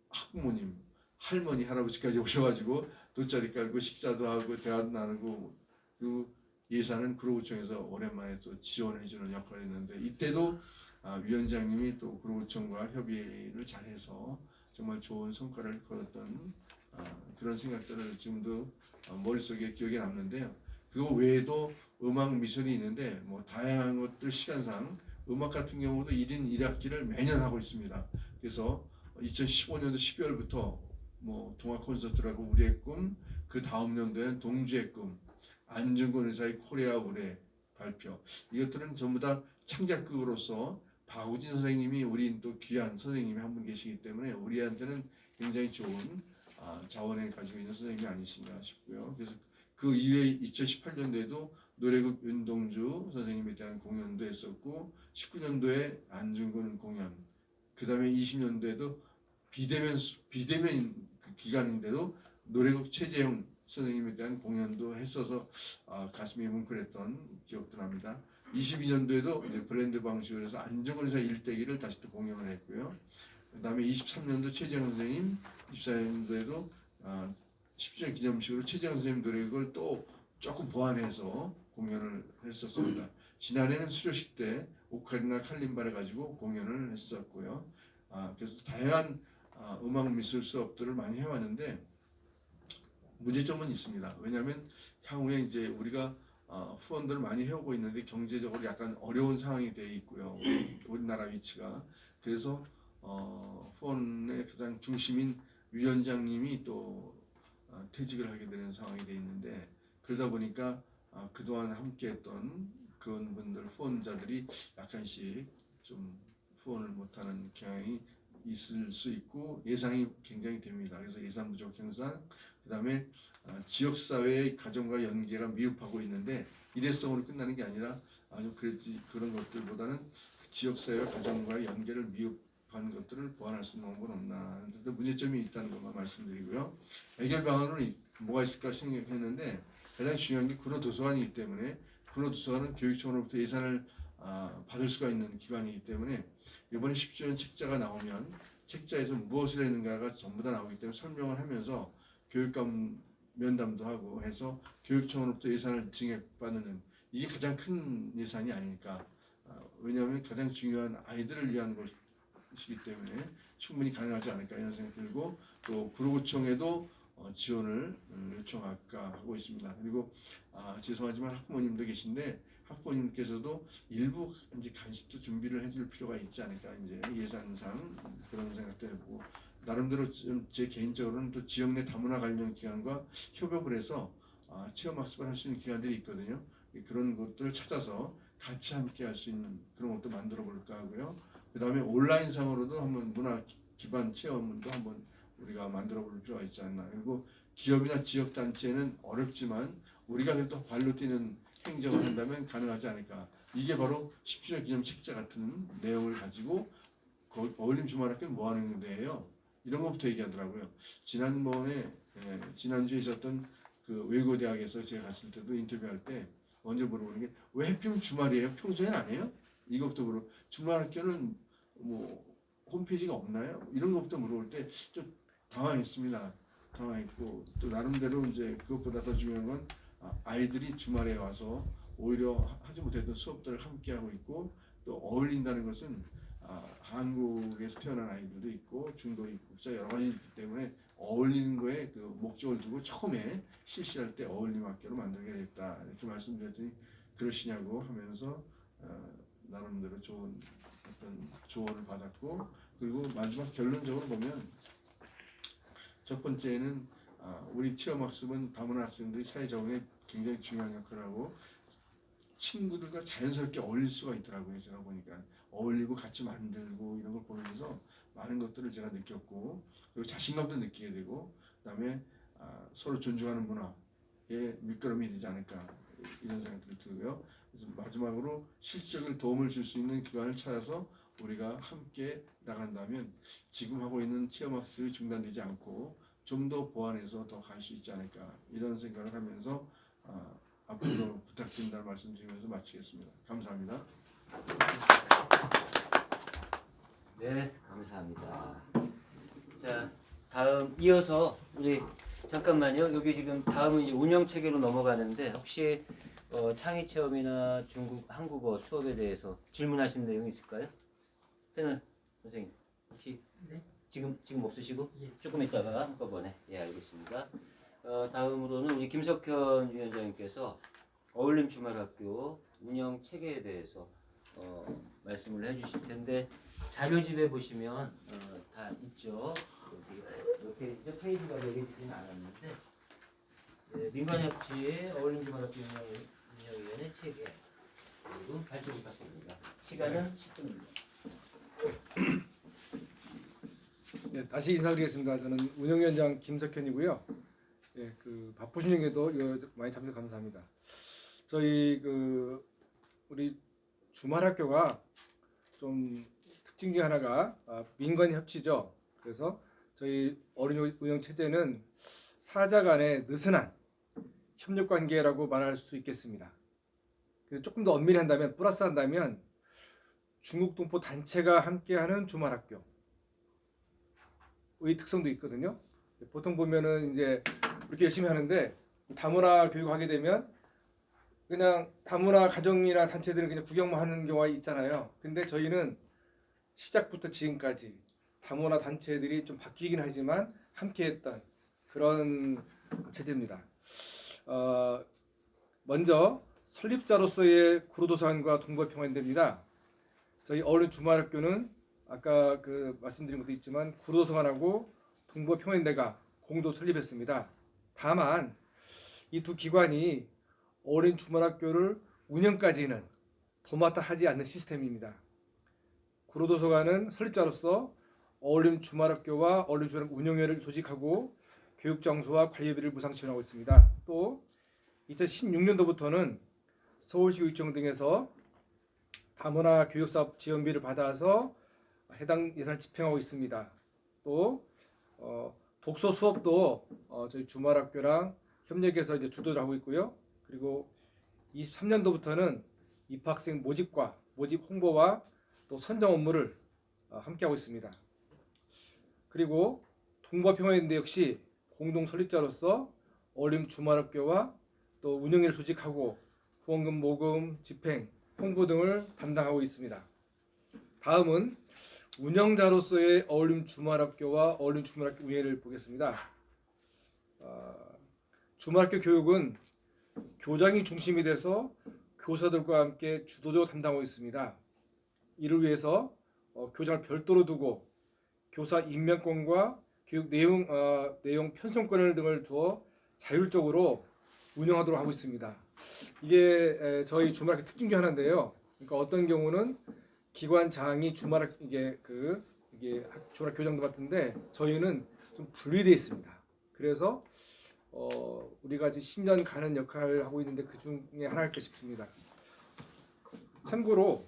학부모님, 할머니, 할아버지까지 오셔가지고 돗자리 깔고 식사도 하고 대화도 나누고 그리고 예산은 구로구청에서 오랜만에 또 지원해주는 역할을 했는데 이때도 위원장님이 또 구로구청과 협의를 잘해서 정말 좋은 성과를 거뒀던 그런 생각들을 지금도 머릿속에 기억에 남는데요. 그거 외에도 음악 미술이 있는데 뭐 다양한 것들 시간상 음악 같은 경우도 1인 1학기를 매년 하고 있습니다. 그래서 2015년도 12월부터 뭐 동화 콘서트라고 우리의 꿈, 그 다음 년도에는 동주의 꿈, 안중근 의사의 코리아 우레 발표 이것들은 전부 다 창작극으로서 박우진 선생님이 우리 또 귀한 선생님이 한 분 계시기 때문에 우리한테는 굉장히 좋은 자원을 가지고 있는 선생님이 아니신가 싶고요. 그래서 그 이후에 2018년도에도 노래극 윤동주 선생님에 대한 공연도 했었고 19년도에 안중근 공연 그 다음에 20년도에도 비대면 기간인데도 노래극 최재형 선생님에 대한 공연도 했어서 가슴이 뭉클했던 기억도 납니다. 22년도에도 이제 브랜드 방식으로 해서 안정원 의사 일대기를 다시 또 공연을 했고요. 그다음에 23년도 최재형 선생님, 24년도에도 10주년 기념식으로 최재형 선생님 노래곡을 또 조금 보완해서 공연을 했었습니다. 지난해는 수료식 때 오카리나 칼림바를 가지고 공연을 했었고요. 그래서 다양한 음악 미술 수업들을 많이 해왔는데 문제점은 있습니다. 왜냐하면 향후에 이제 우리가 후원들을 많이 해오고 있는데 경제적으로 약간 어려운 상황이 되어 있고요. 우리나라 위치가. 그래서 후원의 가장 중심인 위원장님이 또 퇴직을 하게 되는 상황이 되어 있는데 그러다 보니까 그동안 함께했던 그분들 후원자들이 약간씩 좀 후원을 못하는 경향이 있을 수 있고 예상이 굉장히 됩니다. 그래서 예산 부족 현상, 그다음에 지역사회의 가정과 연계가 미흡하고 있는데 일회성으로 끝나는 게 아니라 아주 그런 것들보다는 지역사회와 가정과의 연계를 미흡한 것들을 보완할 수 있는 방법은 없나. 문제점이 있다는 것만 말씀드리고요. 해결 방안은 뭐가 있을까 생각했는데 가장 중요한 게 구로도서관이기 때문에 구로도서관은 교육청으로부터 예산을 받을 수가 있는 기관이기 때문에 이번에 10주년 책자가 나오면 책자에서 무엇을 했는가가 전부 다 나오기 때문에 설명을 하면서 교육감 면담도 하고 해서 교육청으로부터 예산을 증액받는 이게 가장 큰 예산이 아닐까. 왜냐하면 가장 중요한 아이들을 위한 것이기 때문에 충분히 가능하지 않을까 이런 생각이 들고 또 구로구청에도 지원을 요청할까 하고 있습니다. 그리고 죄송하지만 학부모님도 계신데 학부모님께서도 일부 이제 간식도 준비를 해줄 필요가 있지 않을까 이제 예산상 그런 생각도 해보고 나름대로 제 개인적으로는 또 지역 내 다문화 관련 기관과 협업을 해서 체험 학습을 할 수 있는 기관들이 있거든요. 그런 것들을 찾아서 같이 함께 할 수 있는 그런 것도 만들어 볼까 하고요. 그 다음에 온라인상으로도 한번 문화 기반 체험도 한번 우리가 만들어 볼 필요가 있지 않나. 그리고 기업이나 지역단체는 어렵지만 우리가 그래도 발로 뛰는 행정을 한다면 가능하지 않을까. 이게 바로 10주년 기념 책자 같은 내용을 가지고 어울림 주말학교는 뭐 하는 데예요. 이런 것부터 얘기하더라고요. 지난주에 있었던 그 외고대학에서 제가 갔을 때도 인터뷰할 때 먼저 물어보는 게 왜 하필 주말이에요? 평소엔 안 해요? 이것부터 물어. 주말학교는 뭐 홈페이지가 없나요? 이런 것부터 물어볼 때 좀 당황했습니다. 당황했고 또 나름대로 이제 그것보다 더 중요한 건 아이들이 주말에 와서 오히려 하지 못했던 수업들을 함께 하고 있고 또 어울린다는 것은 한국에서 태어난 아이들도 있고 중도 입국자 여러 가지 있기 때문에 어울리는 거에 그 목적을 두고 처음에 실시할 때 어울림 학교로 만들게 됐다 이렇게 말씀드렸더니 그러시냐고 하면서 나름대로 좋은 어떤 조언을 받았고 그리고 마지막 결론적으로 보면 첫 번째는 우리 체험학습은 다문화 학생들이 사회 적응에 굉장히 중요한 역할을 하고 친구들과 자연스럽게 어울릴 수가 있더라고요. 제가 보니까 어울리고 같이 만들고 이런 걸 보면서 많은 것들을 제가 느꼈고 그리고 자신감도 느끼게 되고 그다음에 서로 존중하는 문화의 밑거름이 되지 않을까 이런 생각들이 들고요. 그래서 마지막으로 실질적인 도움을 줄 수 있는 기관을 찾아서 우리가 함께 나간다면 지금 하고 있는 체험학습이 중단되지 않고 좀 더 보완해서 더 갈 수 있지 않을까 이런 생각을 하면서 앞으로 부탁드린다는 말씀드리면서 마치겠습니다. 감사합니다. 네, 감사합니다. 자, 다음 이어서 우리 잠깐만요. 여기 지금 다음은 이제 운영 체계로 넘어가는데 혹시 창의 체험이나 중국 한국어 수업에 대해서 질문하시는 내용이 있을까요? 패널 선생님 혹시 네. 지금 없으시고 예. 조금 있다가 한꺼번에 알겠습니다. 다음으로는 우리 김석현 위원장님께서 어울림 주말학교 운영 체계에 대해서 말씀을 해주실 텐데 자료집에 보시면 다 있죠. 이렇게 페이지가 여기지는 않았는데 민관협치 어울림 주말학교 운영위원회 체계 그리고 발표 부탁드립니다. 시간은 10분입니다. 네, 다시 인사드리겠습니다. 저는 운영위원장 김석현이고요. 예, 바쁘신 중에도 이거 많이 참석 감사합니다. 저희 우리 주말학교가 좀 특징 중 하나가 민관 협치죠. 그래서 저희 어린이 운영 체제는 사자 간의 느슨한 협력 관계라고 말할 수 있겠습니다. 그래서 조금 더 엄밀히 한다면 플러스 한다면 중국 동포 단체가 함께하는 주말학교의 특성도 있거든요. 보통 보면은 이제 이렇게 열심히 하는데 다문화 교육하게 되면 그냥 다문화 가정이나 단체들은 그냥 구경만 하는 경우가 있잖아요. 근데 저희는 시작부터 지금까지 다문화 단체들이 좀 바뀌긴 하지만 함께했던 그런 체제입니다. 먼저 설립자로서의 구로도서관과 동거평화인대입니다. 저희 어울림 주말학교는 아까 말씀드린 것도 있지만 구로도서관하고 동거평화인대가 공동 설립했습니다. 다만 이 두 기관이 어울림 주말학교를 운영까지는 도맡아 하지 않는 시스템입니다. 구로도서관은 설립자로서 어울림 주말학교와 어울림 주말학교 운영회를 조직하고 교육장소와 관리비를 무상 지원하고 있습니다. 또 2016년도부터는 서울시 교육청 등에서 다문화 교육사업 지원비를 받아서 해당 예산을 집행하고 있습니다. 또 독서 수업도 저희 주말학교랑 협력해서 이제 주도를 하고 있고요. 그리고 23년도부터는 입학생 모집과 모집 홍보와 또 선정 업무를 함께하고 있습니다. 그리고 동거평화인대 역시 공동 설립자로서 어울림 주말학교와 또 운영회를 조직하고 후원금 모금, 집행, 홍보 등을 담당하고 있습니다. 다음은 운영자로서의 어울림 주말학교와 어울림 주말학교 운영회를 보겠습니다. 주말학교 교육은 교장이 중심이 돼서 교사들과 함께 주도적으로 담당하고 있습니다. 이를 위해서 교장을 별도로 두고 교사 임명권과 교육 내용 편성권을 등을 두어 자율적으로 운영하도록 하고 있습니다. 이게 저희 주말학교 특징 중 하나인데요. 그러니까 어떤 경우는 기관장이 주말학교 이게 주말학교 교장도 같은데 저희는 좀 분리되어 있습니다. 그래서 우리가 지금 10년 가는 역할을 하고 있는데 그 중에 하나일까 싶습니다. 참고로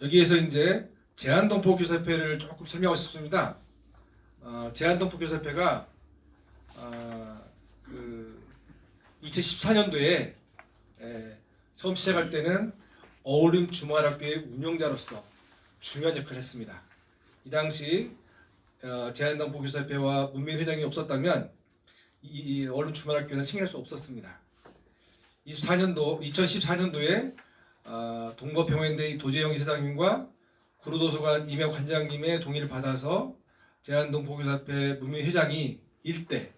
여기에서 이제 제한동포교사협회를 조금 설명하고 싶습니다. 제한동포교사협회가 2014년도에 처음 시작할 때는 어울림 주말학교의 운영자로서 중요한 역할을 했습니다. 이 당시 제한동포교사협회와 문민 회장이 없었다면 이 어울림 주말학교는 생길 수 없었습니다. 2014년도에 동거평화인대 도재영 이사장님과 구로도서관 이명 관장님의 동의를 받아서 제한동포교사협회 문민 회장이 일대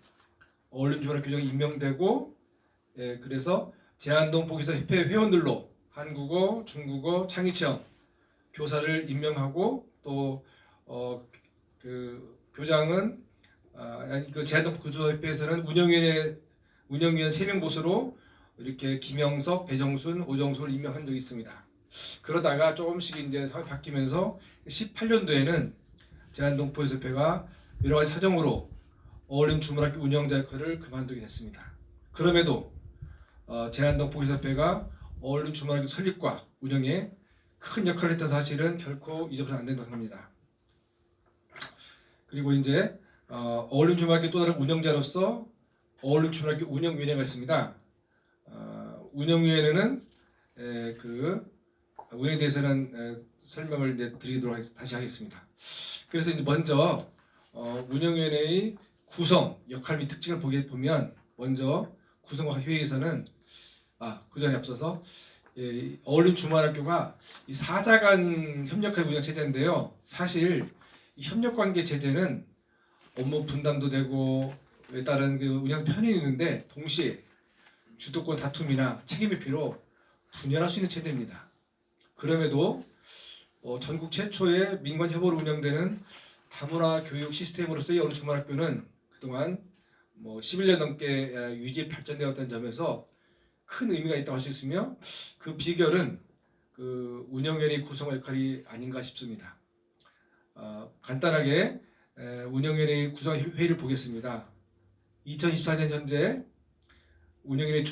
어울림 주말학교 교장이 임명되고 그래서 제한동포교사협회 회원들로 한국어, 중국어, 창의체험 교사를 임명하고 또 교장은 제한동포교사협회에서는 운영위원 3명 보수로 이렇게 김영석, 배정순, 오정수를 임명한 적이 있습니다. 그러다가 조금씩 이제 상황이 바뀌면서 18년도에는 제한동포교사협회가 여러 가지 사정으로 어울림 주말학교 운영자 역할을 그만두게 됐습니다. 그럼에도 제한동포교사협회가 어울림 주말학교 설립과 운영에 큰 역할을 했던 사실은 결코 잊어서는 안 된다고 합니다. 그리고 이제 어울림 주말학교 또 다른 운영자로서 어울림 주말학교 운영위원회가 있습니다. 운영위원회는 운영에 대해서는 설명을 이제 드리도록 다시 하겠습니다. 그래서 이제 먼저 운영위원회의 구성, 역할 및 특징을 보면 먼저 구성과 회의에서는 그 전에 앞서서 어울림 주말학교가 이 사자간 협력할 운영 체제인데요. 사실 이 협력관계 체제는 업무 분담도 되고 다른 운영 편이 있는데 동시에 주도권 다툼이나 책임 회피로 분열할 수 있는 체제입니다. 그럼에도 전국 최초의 민관 협업으로 운영되는 다문화 교육 시스템으로서의 어울림 주말학교는 그동안 11년 넘게 유지 발전되었다는 점에서 큰 의미가 있다고 할 수 있으며 그 비결은 운영위원회 구성 역할이 아닌가 싶습니다. 간단하게 운영위원회 구성 회의를 보겠습니다. 2024년 현재 운영위원회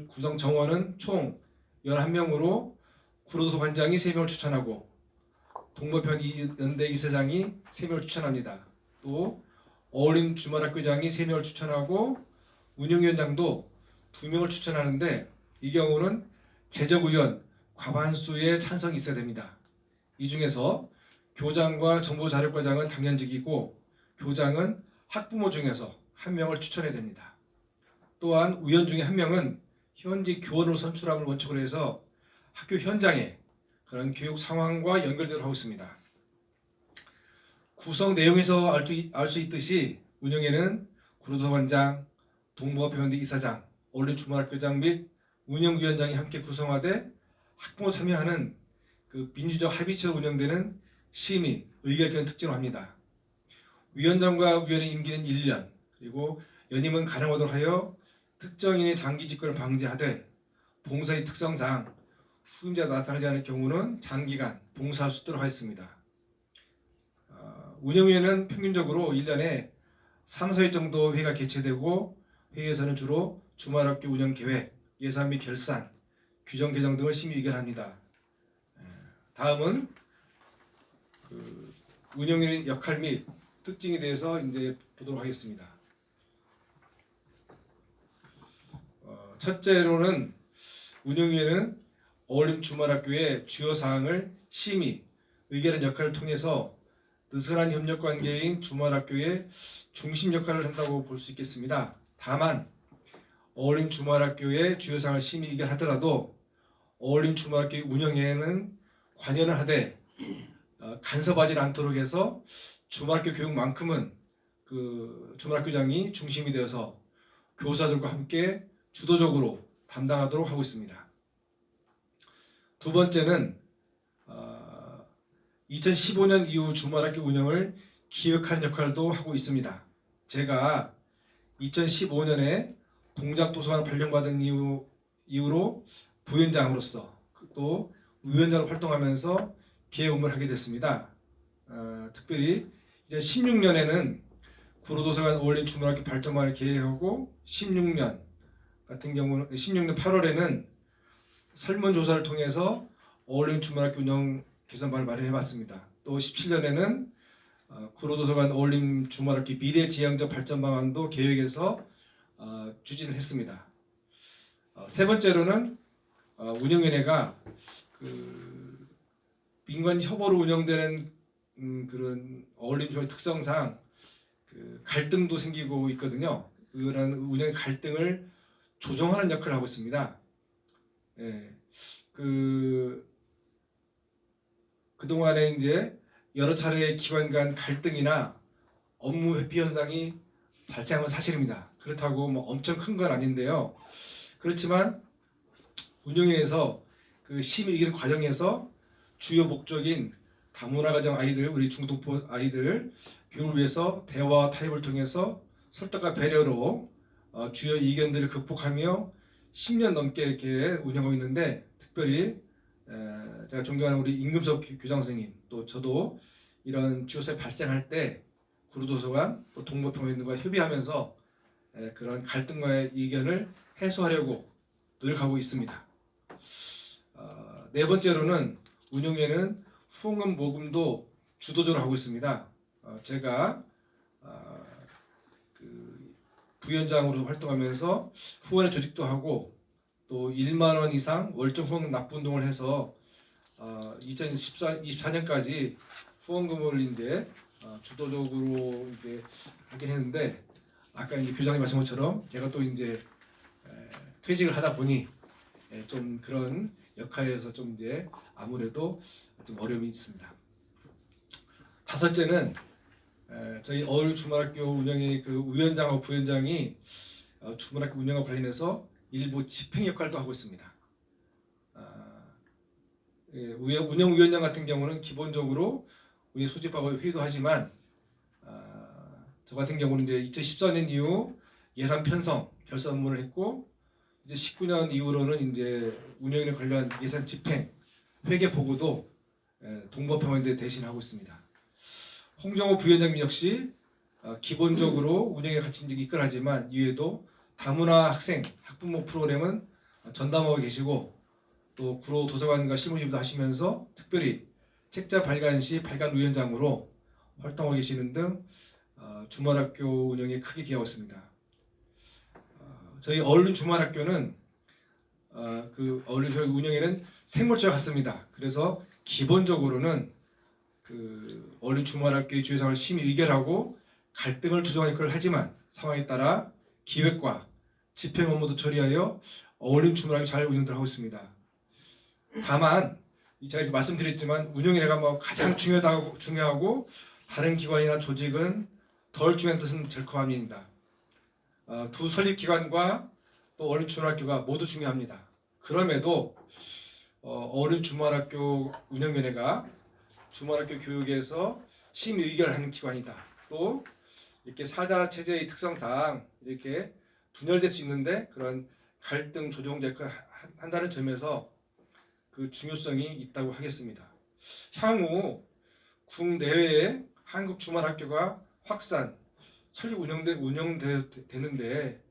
구성 정원은 총 11명으로 구로도서 관장이 3명을 추천하고 동거평화연대 이사장이 3명을 추천합니다. 또 어울림 주말학교장이 3명을 추천하고 운영위원장도 2명을 추천하는데 이 경우는 재적의원 과반수의 찬성이 있어야 됩니다. 이 중에서 교장과 정보자료과장은 당연직이고 교장은 학부모 중에서 1명을 추천해야 됩니다. 또한 위원 중에 1명은 현직 교원으로 선출함을 원칙으로 해서 학교 현장에 그런 교육 상황과 연결되도록 하고 있습니다. 구성 내용에서 알 수 있듯이 운영에는 구로도서관장, 동부화폐원대 이사장, 어린주말학교장 및 운영위원장이 함께 구성하되 학부모 참여하는 그 민주적 합의체로 운영되는 심의, 의결권 특징을 합니다. 위원장과 위원의 임기는 1년, 그리고 연임은 가능하도록 하여 특정인의 장기 집권을 방지하되 봉사의 특성상 후임자가 나타나지 않을 경우는 장기간 봉사할 수 있도록 하였습니다. 운영위에는 평균적으로 1년에 3, 4회 정도 회의가 개최되고 회의에서는 주로 주말학교 운영 계획, 예산 및 결산, 규정 개정 등을 심의 의결합니다. 다음은 그 운영위의 역할 및 특징에 대해서 이제 보도록 하겠습니다. 첫째로는 운영위에는 어울림 주말학교의 주요 사항을 심의, 의결하는 역할을 통해서 느슨한 협력 관계인 주말학교의 중심 역할을 한다고 볼 수 있겠습니다. 다만 어울림 주말학교의 주요 사항을 심의 의결하더라도 어울림 주말학교의 운영에는 관여를 하되 간섭하지 않도록 해서 주말학교 교육만큼은 그 주말학교장이 중심이 되어서 교사들과 함께 주도적으로 담당하도록 하고 있습니다. 두 번째는 2015년 이후 주말학교 운영을 기획하는 역할도 하고 있습니다. 제가 2015년에 동작도서관을 발령받은 이후로 부위원장으로서 또 위원장으로 활동하면서 기획 업무를 하게 됐습니다. 특별히 이제 16년에는 구로도서관 어울림 주말학교 발전반을 계획하고 16년 같은 경우는 16년 8월에는 설문조사를 통해서 어울림 주말학교 운영 개선반을 마련해봤습니다. 또 17년에는 구로도서관 어울림 주말학교 미래지향적 발전 방안도 계획해서 추진을 했습니다. 세 번째로는 운영위원회가 그 민관 협업으로 운영되는 그런 어울림 주말 특성상 그 갈등도 생기고 있거든요. 그런 운영 갈등을 조정하는 역할을 하고 있습니다. 예, 그동안에 이제 여러 차례 기관 간 갈등이나 업무 회피 현상이 발생한 건 사실입니다. 그렇다고 뭐 엄청 큰 건 아닌데요. 그렇지만 운영위에서 그 심의 의결 과정에서 주요 목적인 다문화 가정 아이들, 우리 중동포 아이들 교육을 위해서 대화와 타협을 통해서 설득과 배려로 주요 이견들을 극복하며 10년 넘게 이렇게 운영하고 있는데 특별히 제가 존경하는 우리 임금석 교장 선생님 또 저도 이런 주요사에 발생할 때 구로도서관 또 동부평화인들과 협의하면서 그런 갈등과의 이견을 해소하려고 노력하고 있습니다. 네 번째로는 운영위에는 후원금 모금도 주도적으로 하고 있습니다. 제가 그 부위원장으로 활동하면서 후원의 조직도 하고 또 1만 원 이상 월정 후원금 납부 운동을 해서 2024년까지 후원금을 이제 주도적으로 이제 하긴 했는데 아까 이제 교장님 말씀 것처럼 제가 또 이제 퇴직을 하다 보니 좀 그런 역할에서 좀 이제 아무래도 좀 어려움이 있습니다. 다섯째는 저희 어울 주말학교 운영의 그 위원장하고 부위원장이 주말학교 운영과 관련해서 일부 집행 역할도 하고 있습니다. 운영위원장 같은 경우는 기본적으로 우리 소집하고 회의도 하지만 저 같은 경우는 이제 2014년 이후 예산 편성 결산 업무를 했고 이제 19년 이후로는 이제 운영에 관련 예산 집행 회계 보고도 동부평화인대 대신하고 있습니다. 홍정호 부위원장님 역시 기본적으로 운영에 같이 이끌하지만 이외에도 다문화 학생 학부모 프로그램은 전담하고 계시고 또 구로 도서관과 실무지도 하시면서 특별히 책자 발간 시 발간 위원장으로 활동하고 계시는 등 주말학교 운영에 크게 기여하고 있습니다. 저희 어울림 주말학교는 그 어울림 저희 운영에는 생물체와 같습니다. 그래서 기본적으로는 그 어울림 주말학교의 주요사항을 심의 의결하고 갈등을 조정하는 역할을 하지만 상황에 따라 기획과 집행 업무도 처리하여 어울림 주말학교 잘 운영을 하고 있습니다. 다만 제가 이렇게 말씀드렸지만 운영이라가 뭐 가장 중요하고 다른 기관이나 조직은 덜 중요한 뜻은 절코 아닙니다. 두 설립 기관과 또 어울림 주말학교가 모두 중요합니다. 그럼에도 어울림 주말학교 운영위원회가 주말학교 교육에서 심의 의결하는 기관이다. 또 이렇게 사자 체제의 특성상 이렇게 분열될 수 있는데 그런 갈등 조정 역할을 한다는 점에서 그 중요성이 있다고 하겠습니다. 향후 국내외에 한국 주말학교가 확산, 설립 운영되는데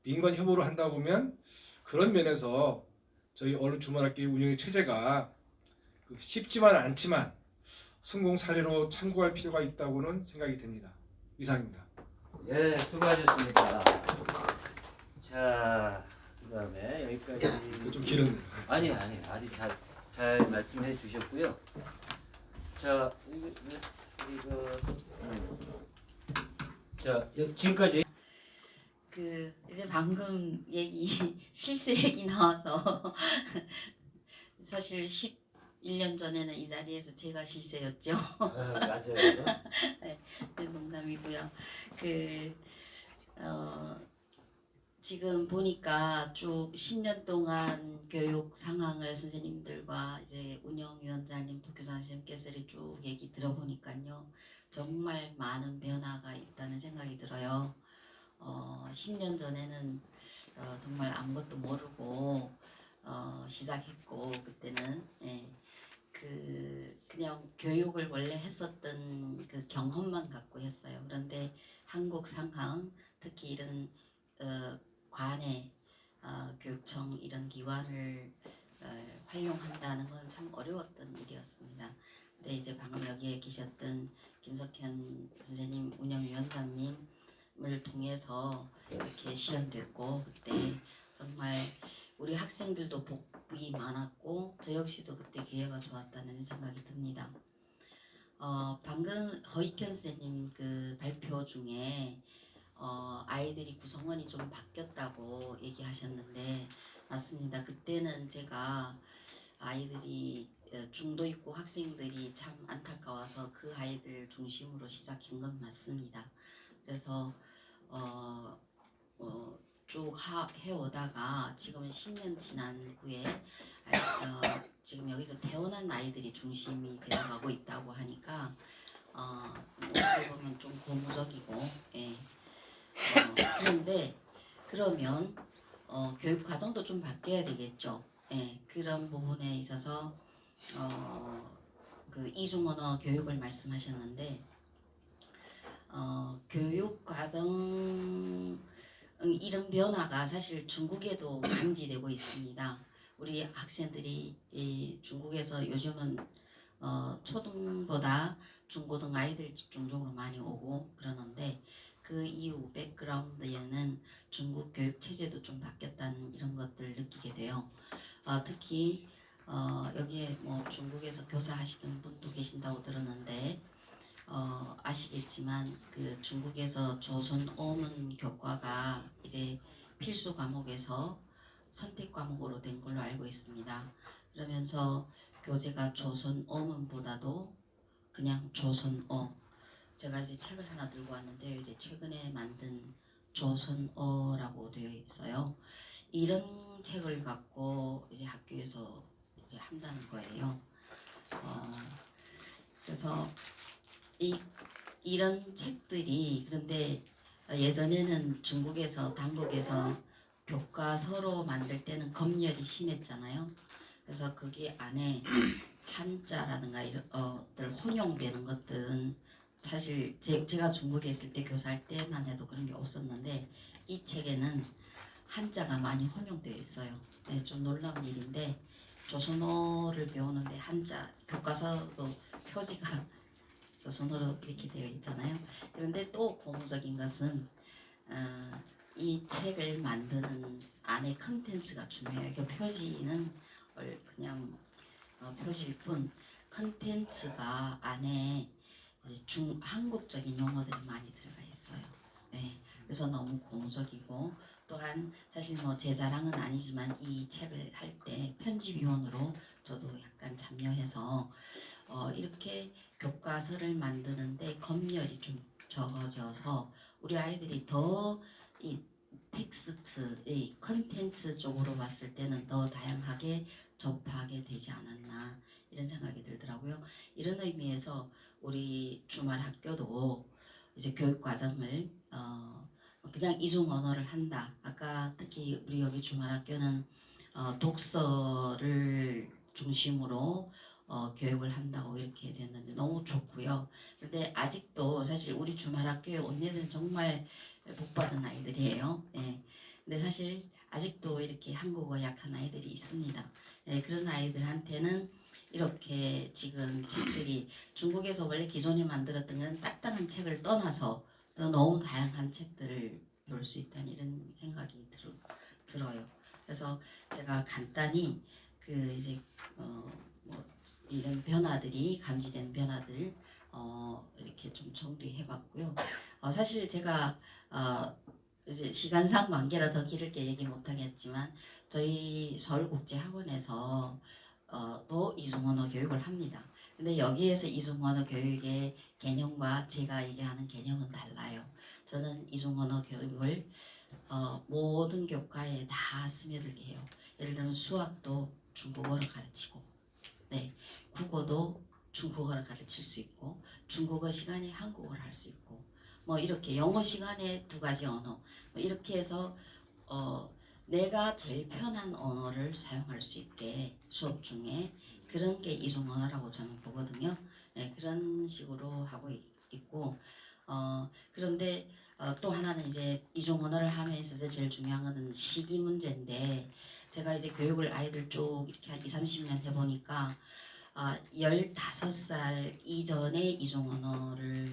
민관 협업을 한다 보면 그런 면에서 저희 어울림 주말학교 운영의 체제가 쉽지만 않지만 성공 사례로 참고할 필요가 있다고는 생각이 됩니다. 이상입니다. 예, 수고하셨습니다. 자, 그다음에 여기까지. 좀 길었네요. 아니 아주 잘 말씀해 주셨고요. 자, 자 지금까지 그 이제 방금 얘기 실수 얘기 나와서 사실 11년 전에는 이 자리에서 제가 실세였죠. 맞아요. 네, 농담이고요. 지금 보니까 쭉 10년 동안 교육 상황을 선생님들과 이제 운영위원장님, 도교사 선생님께서 쭉 얘기 들어보니까요, 정말 많은 변화가 있다는 생각이 들어요. 10년 전에는 정말 아무것도 모르고 시작했고 그때는 그냥 교육을 원래 했었던 그 경험만 갖고 했어요. 그런데 한국 상황, 특히 이런 관내 교육청 이런 기관을 활용한다는 건 참 어려웠던 일이었습니다. 근데 이제 방금 여기에 계셨던 김석현 선생님 운영위원장님을 통해서 이렇게 시연됐고 그때 정말 우리 학생들도 복이 많았고 저 역시도 그때 기회가 좋았다는 생각이 듭니다. 방금 허익현 선생님 그 발표 중에 아이들이 구성원이 좀 바뀌었다고 얘기하셨는데 맞습니다. 그때는 제가 아이들이 중도 있고 학생들이 참 안타까워서 그 아이들 중심으로 시작한 건 맞습니다. 그래서 쭉 해오다가 지금은 10년 지난 후에 지금 여기서 태어난 아이들이 중심이 되어가고 있다고 하니까 어떻게 보면 좀 고무적이고 그런데 그러면 교육 과정도 좀 바뀌어야 되겠죠. 그런 부분에 있어서 그 이중언어 교육을 말씀하셨는데 교육 과정 이런 변화가 사실 중국에도 감지되고 있습니다. 우리 학생들이 중국에서 요즘은 초등보다 중고등 아이들 집중적으로 많이 오고 그러는데 그 이후 백그라운드에는 중국 교육 체제도 좀 바뀌었다는 이런 것들을 느끼게 돼요. 특히 여기에 뭐 중국에서 교사하시던 분도 계신다고 들었는데 아시겠지만 그 중국에서 조선 어문 교과가 이제 필수 과목에서 선택 과목으로 된 걸로 알고 있습니다. 그러면서 교재가 조선 어문보다도 그냥 조선어, 제가 이제 책을 하나 들고 왔는데요. 이게 최근에 만든 조선어라고 되어 있어요. 이런 책을 갖고 이제 학교에서 이제 한다는 거예요. 그래서 이런 책들이 그런데 예전에는 중국에서 당국에서 교과서로 만들 때는 검열이 심했잖아요. 그래서 거기 안에 한자라든가 이런 것들 혼용되는 것들은 사실 제가 중국에 있을 때 교사할 때만 해도 그런 게 없었는데 이 책에는 한자가 많이 혼용되어 있어요. 네, 좀 놀라운 일인데 조선어를 배우는데 한자 교과서도 표지가 조선어로 이렇게 되어 있잖아요. 그런데 또 고무적인 것은 이 책을 만드는 안에 컨텐츠가 중요해요. 그 표지는 그냥 표지일 뿐 컨텐츠가 안에 한국적인 용어들이 많이 들어가 있어요. 네, 그래서 너무 고무적이고 또한 사실 뭐 제 자랑은 아니지만 이 책을 할 때 편집위원으로 저도 약간 참여해서 이렇게 교과서를 만드는데 검열이 좀 적어져서 우리 아이들이 더 이 텍스트, 이 컨텐츠 쪽으로 봤을 때는 더 다양하게 접하게 되지 않았나 이런 생각이 들더라고요. 이런 의미에서 우리 주말 학교도 이제 교육 과정을 그냥 이중 언어를 한다. 아까 특히 우리 여기 주말 학교는 독서를 중심으로 교육을 한다고 이렇게 됐는데 너무 좋고요. 근데 아직도 사실 우리 주말 학교에 온 애들은 정말 복받은 아이들이에요. 예. 근데 사실 아직도 이렇게 한국어 약한 아이들이 있습니다. 예, 그런 아이들한테는 이렇게 지금 책들이 중국에서 원래 기존에 만들었던 건 딱딱한 책을 떠나서 너무 다양한 책들을 볼 수 있다는 이런 생각이 들어요. 그래서 제가 간단히 그 이제 뭐 이런 변화들이 감지된 변화들 이렇게 좀 정리해봤고요. 사실 제가 이제 시간상 관계라 더 길게 얘기 못하겠지만 저희 서울국제학원에서 또 이중언어 교육을 합니다. 근데 여기에서 이중언어 교육의 개념과 제가 얘기하는 개념은 달라요. 저는 이중언어 교육을 모든 교과에 다 스며들게 해요. 예를 들면 수학도 중국어로 가르치고, 네, 국어도 중국어로 가르칠 수 있고, 중국어 시간에 한국어를 할 수 있고, 뭐 이렇게 영어 시간에 2가지 언어, 뭐 이렇게 해서 내가 제일 편한 언어를 사용할 수 있게 수업 중에 그런 게 이중 언어라고 저는 보거든요. 네, 그런 식으로 하고 있고, 그런데 또 하나는 이제 이중 언어를 하면서 제일 중요한 거는 시기 문제인데 제가 이제 교육을 아이들 쭉 이렇게 한 20-30년 해보니까 15살 이전에 이중 언어를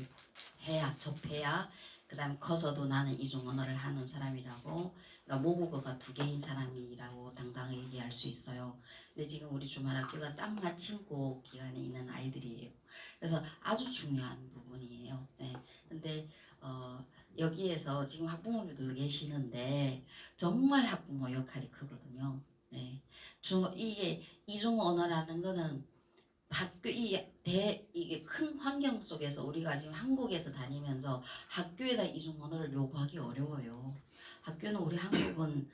접해야 그 다음 커서도 나는 이중 언어를 하는 사람이라고, 그러니까 모국어가 2개인 사람이라고 당당하게 얘기할 수 있어요. 근데 지금 우리 주말학교가 딱 마침 그 기간에 있는 아이들이에요. 그래서 아주 중요한 부분이에요. 네. 근데 여기에서 지금 학부모님들도 계시는데 정말 학부모 역할이 크거든요. 네. 이게 이중 언어라는 거는 이게 큰 환경 속에서 우리가 지금 한국에서 다니면서 학교에다 이중 언어를 요구하기 어려워요. 학교는 우리 한국은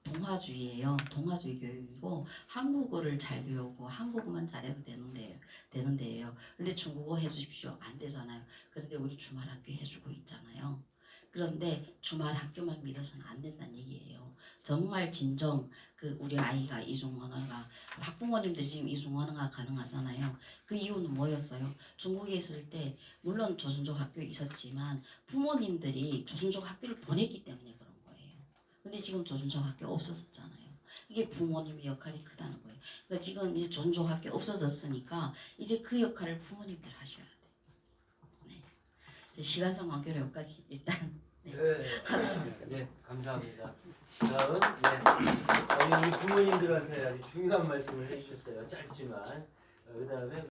동화주의예요. 동화주의 교육이고 한국어를 잘 배우고 한국어만 잘해도 되는 데예요. 근데 중국어 해주십시오. 안 되잖아요. 그런데 우리 주말 학교 해주고 있잖아요. 그런데 주말 학교만 믿어서는 안 된다는 얘기예요. 정말 진정 우리 아이가 이중 언어가 학부모님들이 지금 이중 언어가 가능하잖아요. 그 이유는 뭐였어요? 중국에 있을 때 물론 조선족 학교에 있었지만 부모님들이 조선족 학교를 보냈기 때문에 그런 거예요. 근데 지금 조선족 학교 없어졌잖아요. 이게 부모님의 역할이 크다는 거예요. 그러니까 지금 이제 조선족 학교 없어졌으니까 이제 그 역할을 부모님들 하셔야 돼요. 네. 시간상 관계로 여기까지 일단 네, 감사합니다. 다음, 네. 우리 부모님들한테 아주 중요한 말씀을 해주셨어요. 짧지만. 그 다음에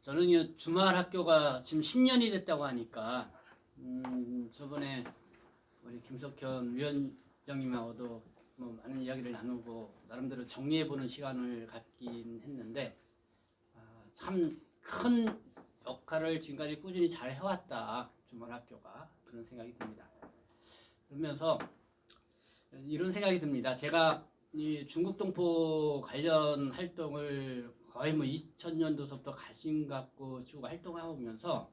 저는 주말 학교가 지금 10년이 됐다고 하니까 저번에 우리 김석현 위원장님하고도 뭐 많은 이야기를 나누고 나름대로 정리해보는 시간을 갖긴 했는데 참 큰 역할을 지금까지 꾸준히 잘 해왔다 주말 학교가 그런 생각이 듭니다. 그러면서 이런 생각이 듭니다. 제가 이 중국 동포 관련 활동을 거의 뭐 2000년도서부터 관심 갖고 지금 활동하고 오면서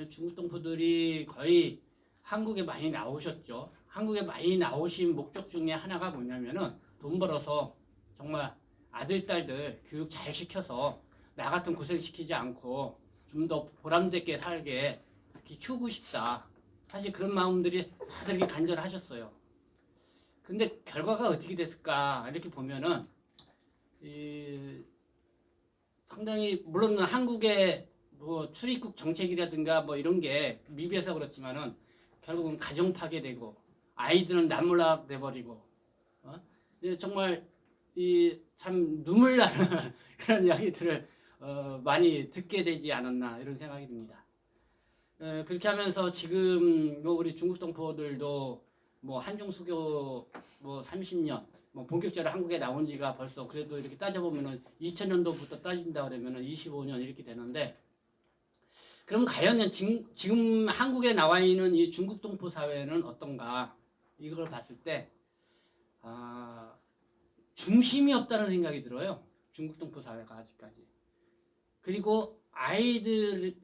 중국 동포들이 거의 한국에 많이 나오셨죠. 한국에 많이 나오신 목적 중에 하나가 뭐냐면은 돈 벌어서 정말 아들, 딸들 교육 잘 시켜서 나 같은 고생시키지 않고 좀 더 보람되게 살게 이렇게 키우고 싶다. 사실 그런 마음들이 다들 이렇게 간절하셨어요. 근데 결과가 어떻게 됐을까 이렇게 보면은 상당히 물론 한국의 뭐 출입국 정책이라든가 뭐 이런 게 미비해서 그렇지만은 결국은 가정 파괴되고 아이들은 남몰락 돼버리고 정말 참 눈물 나는 그런 이야기들을 많이 듣게 되지 않았나 이런 생각이 듭니다. 그렇게 하면서 지금 뭐 우리 중국 동포들도 뭐 한중 수교 뭐 30년 뭐 본격적으로 한국에 나온 지가 벌써 그래도 이렇게 따져보면은 2000년도부터 따진다 그러면은 25년 이렇게 되는데, 그럼 과연 지금 한국에 나와 있는 이 중국 동포 사회는 어떤가 이걸 봤을 때 중심이 없다는 생각이 들어요. 중국 동포 사회가 아직까지. 그리고 아이들의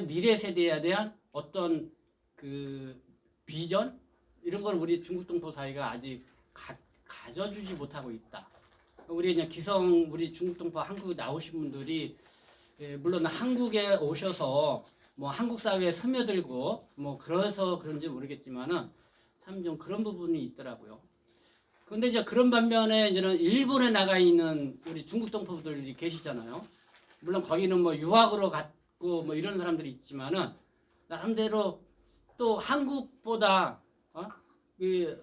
미래 세대에 대한 어떤 그 비전 이런 걸 우리 중국 동포 사회가 아직 가져주지 못하고 있다. 우리 이제 기성 우리 중국 동포 한국에 나오신 분들이 물론 한국에 오셔서 뭐 한국 사회에 스며들고 뭐 그래서 그런지 모르겠지만은 참 좀 그런 부분이 있더라고요. 그런데 이제 그런 반면에 이제는 일본에 나가 있는 우리 중국 동포들이 계시잖아요. 물론 거기는 뭐 유학으로 갔고 뭐 이런 사람들이 있지만은 나름대로 또 한국보다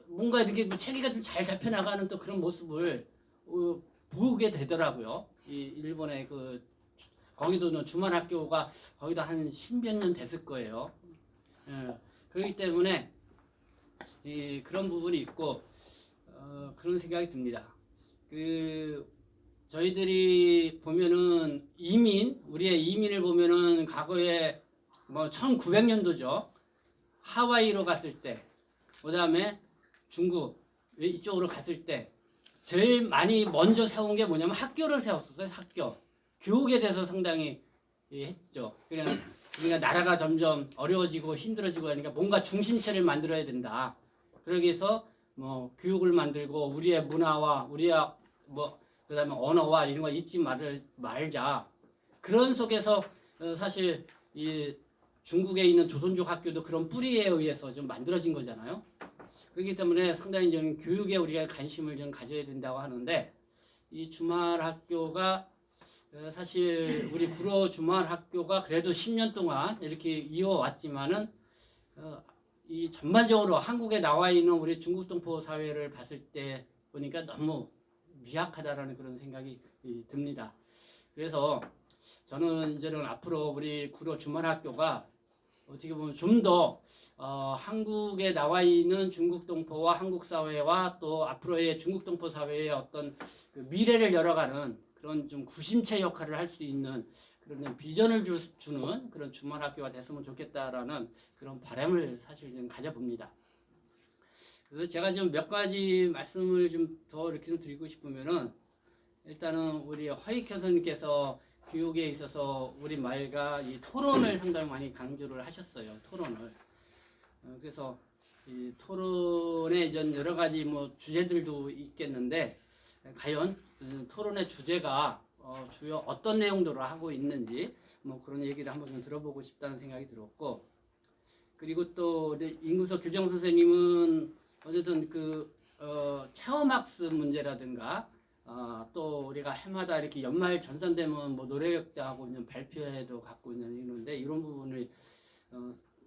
뭔가 이렇게 뭐 체계가 좀 잘 잡혀 나가는 또 그런 모습을 보게 되더라고요. 이 일본의 거기도 주말 학교가 거기도 한 10몇 년 됐을 거예요. 그렇기 때문에 그런 부분이 있고 그런 생각이 듭니다. 저희들이 보면은 우리의 이민을 보면은 과거에 뭐 1900년도죠. 하와이로 갔을 때, 그다음에 중국 이쪽으로 갔을 때 제일 많이 먼저 세운 게 뭐냐면 학교를 세웠었어요. 학교. 교육에 대해서 상당히 했죠. 그러니까 나라가 점점 어려워지고 힘들어지고 하니까 뭔가 중심체를 만들어야 된다. 그러기 위해서 뭐 교육을 만들고 우리의 문화와 우리의 뭐 그다음에 언어와 이런 거 잊지 말자. 그런 속에서 사실 이 중국에 있는 조선족 학교도 그런 뿌리에 의해서 좀 만들어진 거잖아요. 그렇기 때문에 상당히 좀 교육에 우리가 관심을 좀 가져야 된다고 하는데, 이 주말 학교가 사실 우리 구로 주말 학교가 그래도 10년 동안 이렇게 이어왔지만은 이 전반적으로 한국에 나와 있는 우리 중국 동포 사회를 봤을 때 보니까 너무 미약하다라는 그런 생각이 듭니다. 그래서 저는 이제는 앞으로 우리 구로 주말 학교가 어떻게 보면 좀 더 한국에 나와 있는 중국 동포와 한국 사회와 또 앞으로의 중국 동포 사회의 어떤 그 미래를 열어가는 그런 좀 구심체 역할을 할 수 있는 그런 비전을 주는 그런 주말 학교가 됐으면 좋겠다라는 그런 바람을 사실 좀 가져봅니다. 그래서 제가 좀 몇 가지 말씀을 좀 더 이렇게 좀 드리고 싶으면은, 일단은 우리 허익 교수님께서 교육에 있어서 우리 말과 이 토론을 상당히 많이 강조를 하셨어요. 토론을. 그래서 이 토론에 이전 여러 가지 뭐 주제들도 있겠는데, 과연 토론의 주제가 주요 어떤 내용들을 하고 있는지 뭐 그런 얘기를 한번 좀 들어보고 싶다는 생각이 들었고, 그리고 또 임구석 교장 선생님은 어쨌든 체험학습 문제라든가 또 우리가 해마다 이렇게 연말 전산되면 뭐 노래극대하고 있는 발표회도 갖고 있는데, 이런 부분을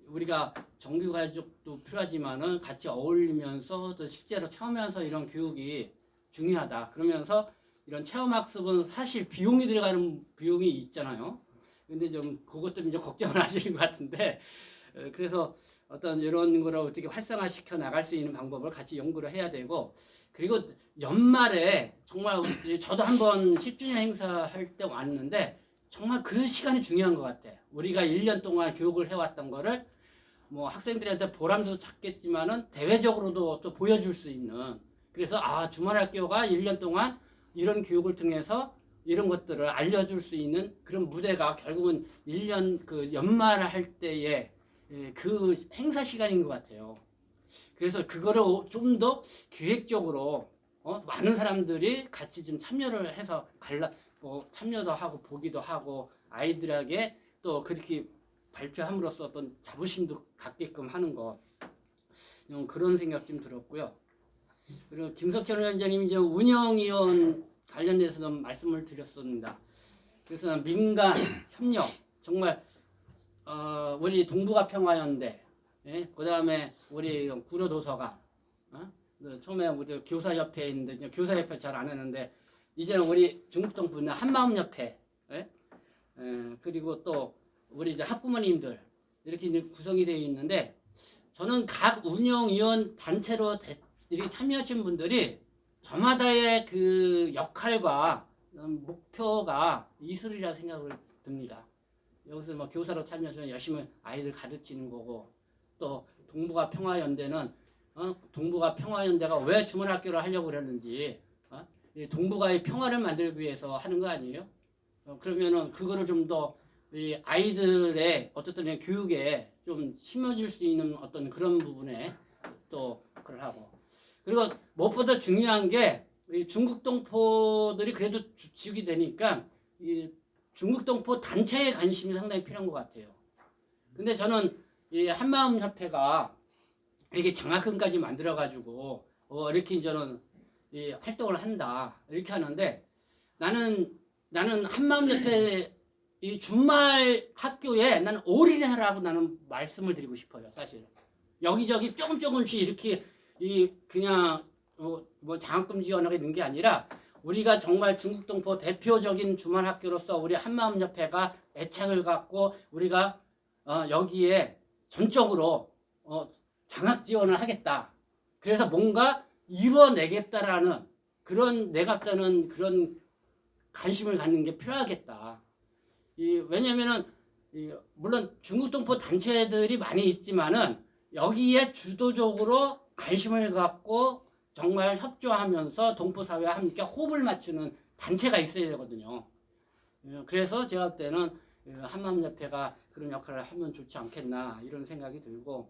우리가 정규 가족도 필요하지만은 같이 어울리면서 또 실제로 체험하면서 이런 교육이 중요하다. 그러면서 이런 체험학습은 사실 비용이 들어가는 비용이 있잖아요. 근데 좀 그것도 이제 걱정을 하시는 것 같은데, 그래서 어떤 이런 거를 어떻게 활성화시켜 나갈 수 있는 방법을 같이 연구를 해야 되고, 그리고 연말에 정말 저도 한번 10주년 행사할 때 왔는데 정말 그 시간이 중요한 것 같아. 우리가 1년 동안 교육을 해왔던 거를 뭐 학생들한테 보람도 찾겠지만은 대외적으로도 또 보여줄 수 있는, 그래서 주말학교가 1년 동안 이런 교육을 통해서 이런 것들을 알려줄 수 있는 그런 무대가 결국은 1년 그 연말을 할 때의 그 행사 시간인 것 같아요. 그래서 그거를 좀 더 기획적으로 많은 사람들이 같이 좀 참여를 해서 참여도 하고 보기도 하고 아이들에게 또 그렇게 발표함으로써 어떤 자부심도 갖게끔 하는 것, 그런 생각 좀 들었고요. 그리고 김석현 위원장님이 이제 운영위원 관련돼서도 말씀을 드렸습니다. 그래서 민간 협력 정말 우리 동북아 평화연대, 예? 그다음에 우리 구로도서관, 처음에 우리 교사협회 있는데 이제 교사협회 잘 안 했는데 이제는 우리 중국동부는 한마음협회, 예? 그리고 또 우리 이제 학부모님들 이렇게 이제 구성이 되어 있는데 저는 각 운영위원 단체로 이렇게 참여하신 분들이 저마다의 그 역할과 목표가 이슬이라 생각을 듭니다. 여기서 뭐 교사로 참여하시면 열심히 아이들 가르치는 거고 또 동북아 평화연대는 동북아 평화연대가 왜 주말학교를 하려고 그랬는지 이 동북아의 평화를 만들기 위해서 하는 거 아니에요? 그러면은 그거를 좀 더 이 아이들의 어쨌든 교육에 좀 심어줄 수 있는 어떤 그런 부분에 또 그걸 하고 그리고 무엇보다 중요한 게 이 중국 동포들이 그래도 지역이 되니까 이 중국 동포 단체의 관심이 상당히 필요한 것 같아요. 근데 저는 이 한마음협회가 이렇게 장학금까지 만들어가지고 이렇게 저는 이 활동을 한다 이렇게 하는데 나는 한마음협회 이 주말 학교에 나는 올인해라고 나는 말씀을 드리고 싶어요. 사실 여기저기 조금씩 이렇게 이 그냥 뭐 장학금 지원하게 있는 게 아니라 우리가 정말 중국 동포 대표적인 주말 학교로서 우리 한마음협회가 애착을 갖고 우리가 여기에 전적으로 장학 지원을 하겠다. 그래서 뭔가 이루어내겠다라는 그런 내각자는 그런 관심을 갖는 게 필요하겠다. 왜냐면은 물론 중국 동포 단체들이 많이 있지만은 여기에 주도적으로 관심을 갖고 정말 협조하면서 동포 사회와 함께 호흡을 맞추는 단체가 있어야 되거든요. 그래서 제가 볼 때는 한마음협회가 그런 역할을 하면 좋지 않겠나 이런 생각이 들고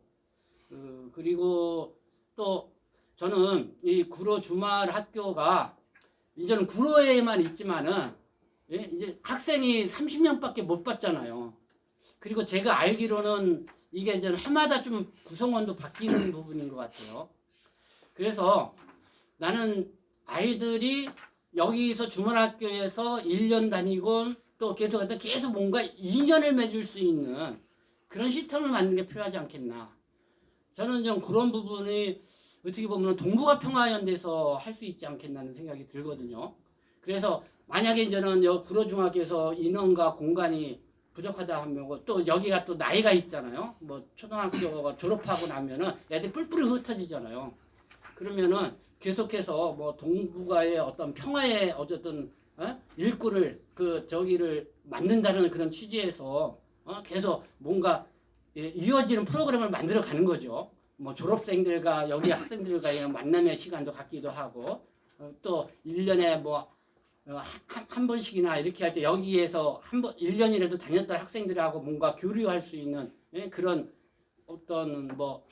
그리고 또 저는 이 구로 주말 학교가 이제는 구로에만 있지만은 이제 학생이 30명밖에 못 받잖아요. 그리고 제가 알기로는 이게 이제 해마다 좀 구성원도 바뀌는 부분인 것 같아요. 그래서 나는 아이들이 여기서 주말학교에서 1년 다니고 또 계속 뭔가 인연을 맺을 수 있는 그런 시스템을 만드는 게 필요하지 않겠나. 저는 좀 그런 부분이 어떻게 보면 동북아 평화연대에서 할 수 있지 않겠나는 생각이 들거든요. 그래서 만약에 저는 구로중학교에서 인원과 공간이 부족하다 하면 또 여기가 또 나이가 있잖아요. 뭐 초등학교가 졸업하고 나면은 애들 뿔뿔이 흩어지잖아요. 그러면은 계속해서 뭐 동북아의 어떤 평화의 어쨌든 일꾼을 저기를 만든다는 그런 취지에서 계속 뭔가 이어지는 프로그램을 만들어 가는 거죠. 뭐 졸업생들과 여기 학생들과의 만남의 시간도 갖기도 하고 또 1년에 뭐 한 번씩이나 이렇게 할 때 여기에서 1년이라도 다녔던 학생들하고 뭔가 교류할 수 있는 그런 어떤 뭐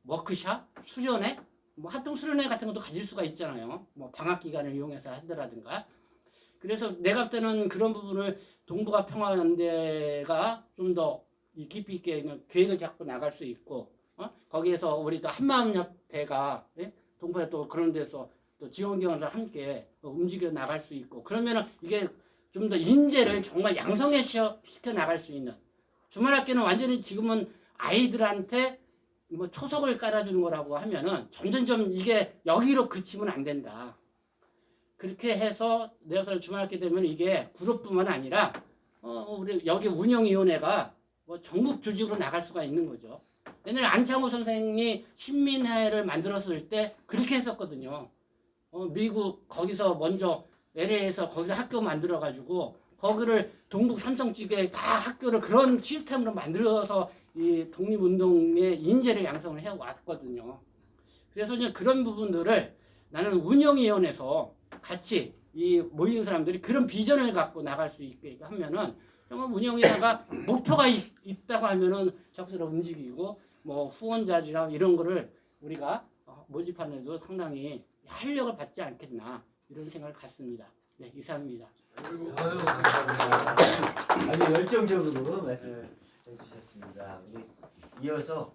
워크샵, 수련회, 뭐 활동 수련회 같은 것도 가질 수가 있잖아요. 뭐 방학 기간을 이용해서 하더라든가. 그래서 내가 볼 때는 그런 부분을 동북아 평화연대가 좀 더 깊이 있게 계획을 잡고 나갈 수 있고 거기에서 우리 또 한마음협회가 동북아 또 그런 데서 또 지원기관과 함께 움직여 나갈 수 있고 그러면은 이게 좀 더 인재를 정말 양성해 시켜 나갈 수 있는 주말학교는 완전히 지금은 아이들한테 뭐 초석을 깔아주는 거라고 하면은 점점점 이게 여기로 그치면 안 된다. 그렇게 해서 내가 주말학교 되면 이게 그룹뿐만 아니라 우리 여기 운영위원회가 뭐 전국 조직으로 나갈 수가 있는 거죠. 옛날에 안창호 선생이 신민회를 만들었을 때 그렇게 했었거든요. 미국 거기서 먼저 LA에서 거기서 학교 만들어 가지고 거기를 동북 삼성 쪽에 다 학교를 그런 시스템으로 만들어서 이 독립운동의 인재를 양성을 해 왔거든요. 그래서 이제 그런 부분들을 나는 운영위원회에서 같이 이 모인 사람들이 그런 비전을 갖고 나갈 수 있게 하면은 정말 운영위원회가 목표가 있다고 하면은 적극적으로 움직이고 뭐 후원자리랑 이런 거를 우리가 모집하는 데도 상당히 활력을 받지 않겠나 이런 생각을 갖습니다. 네, 이상입니다. 아유, 감사합니다. 아주 열정적으로 말씀해 주셨습니다. 우리 이어서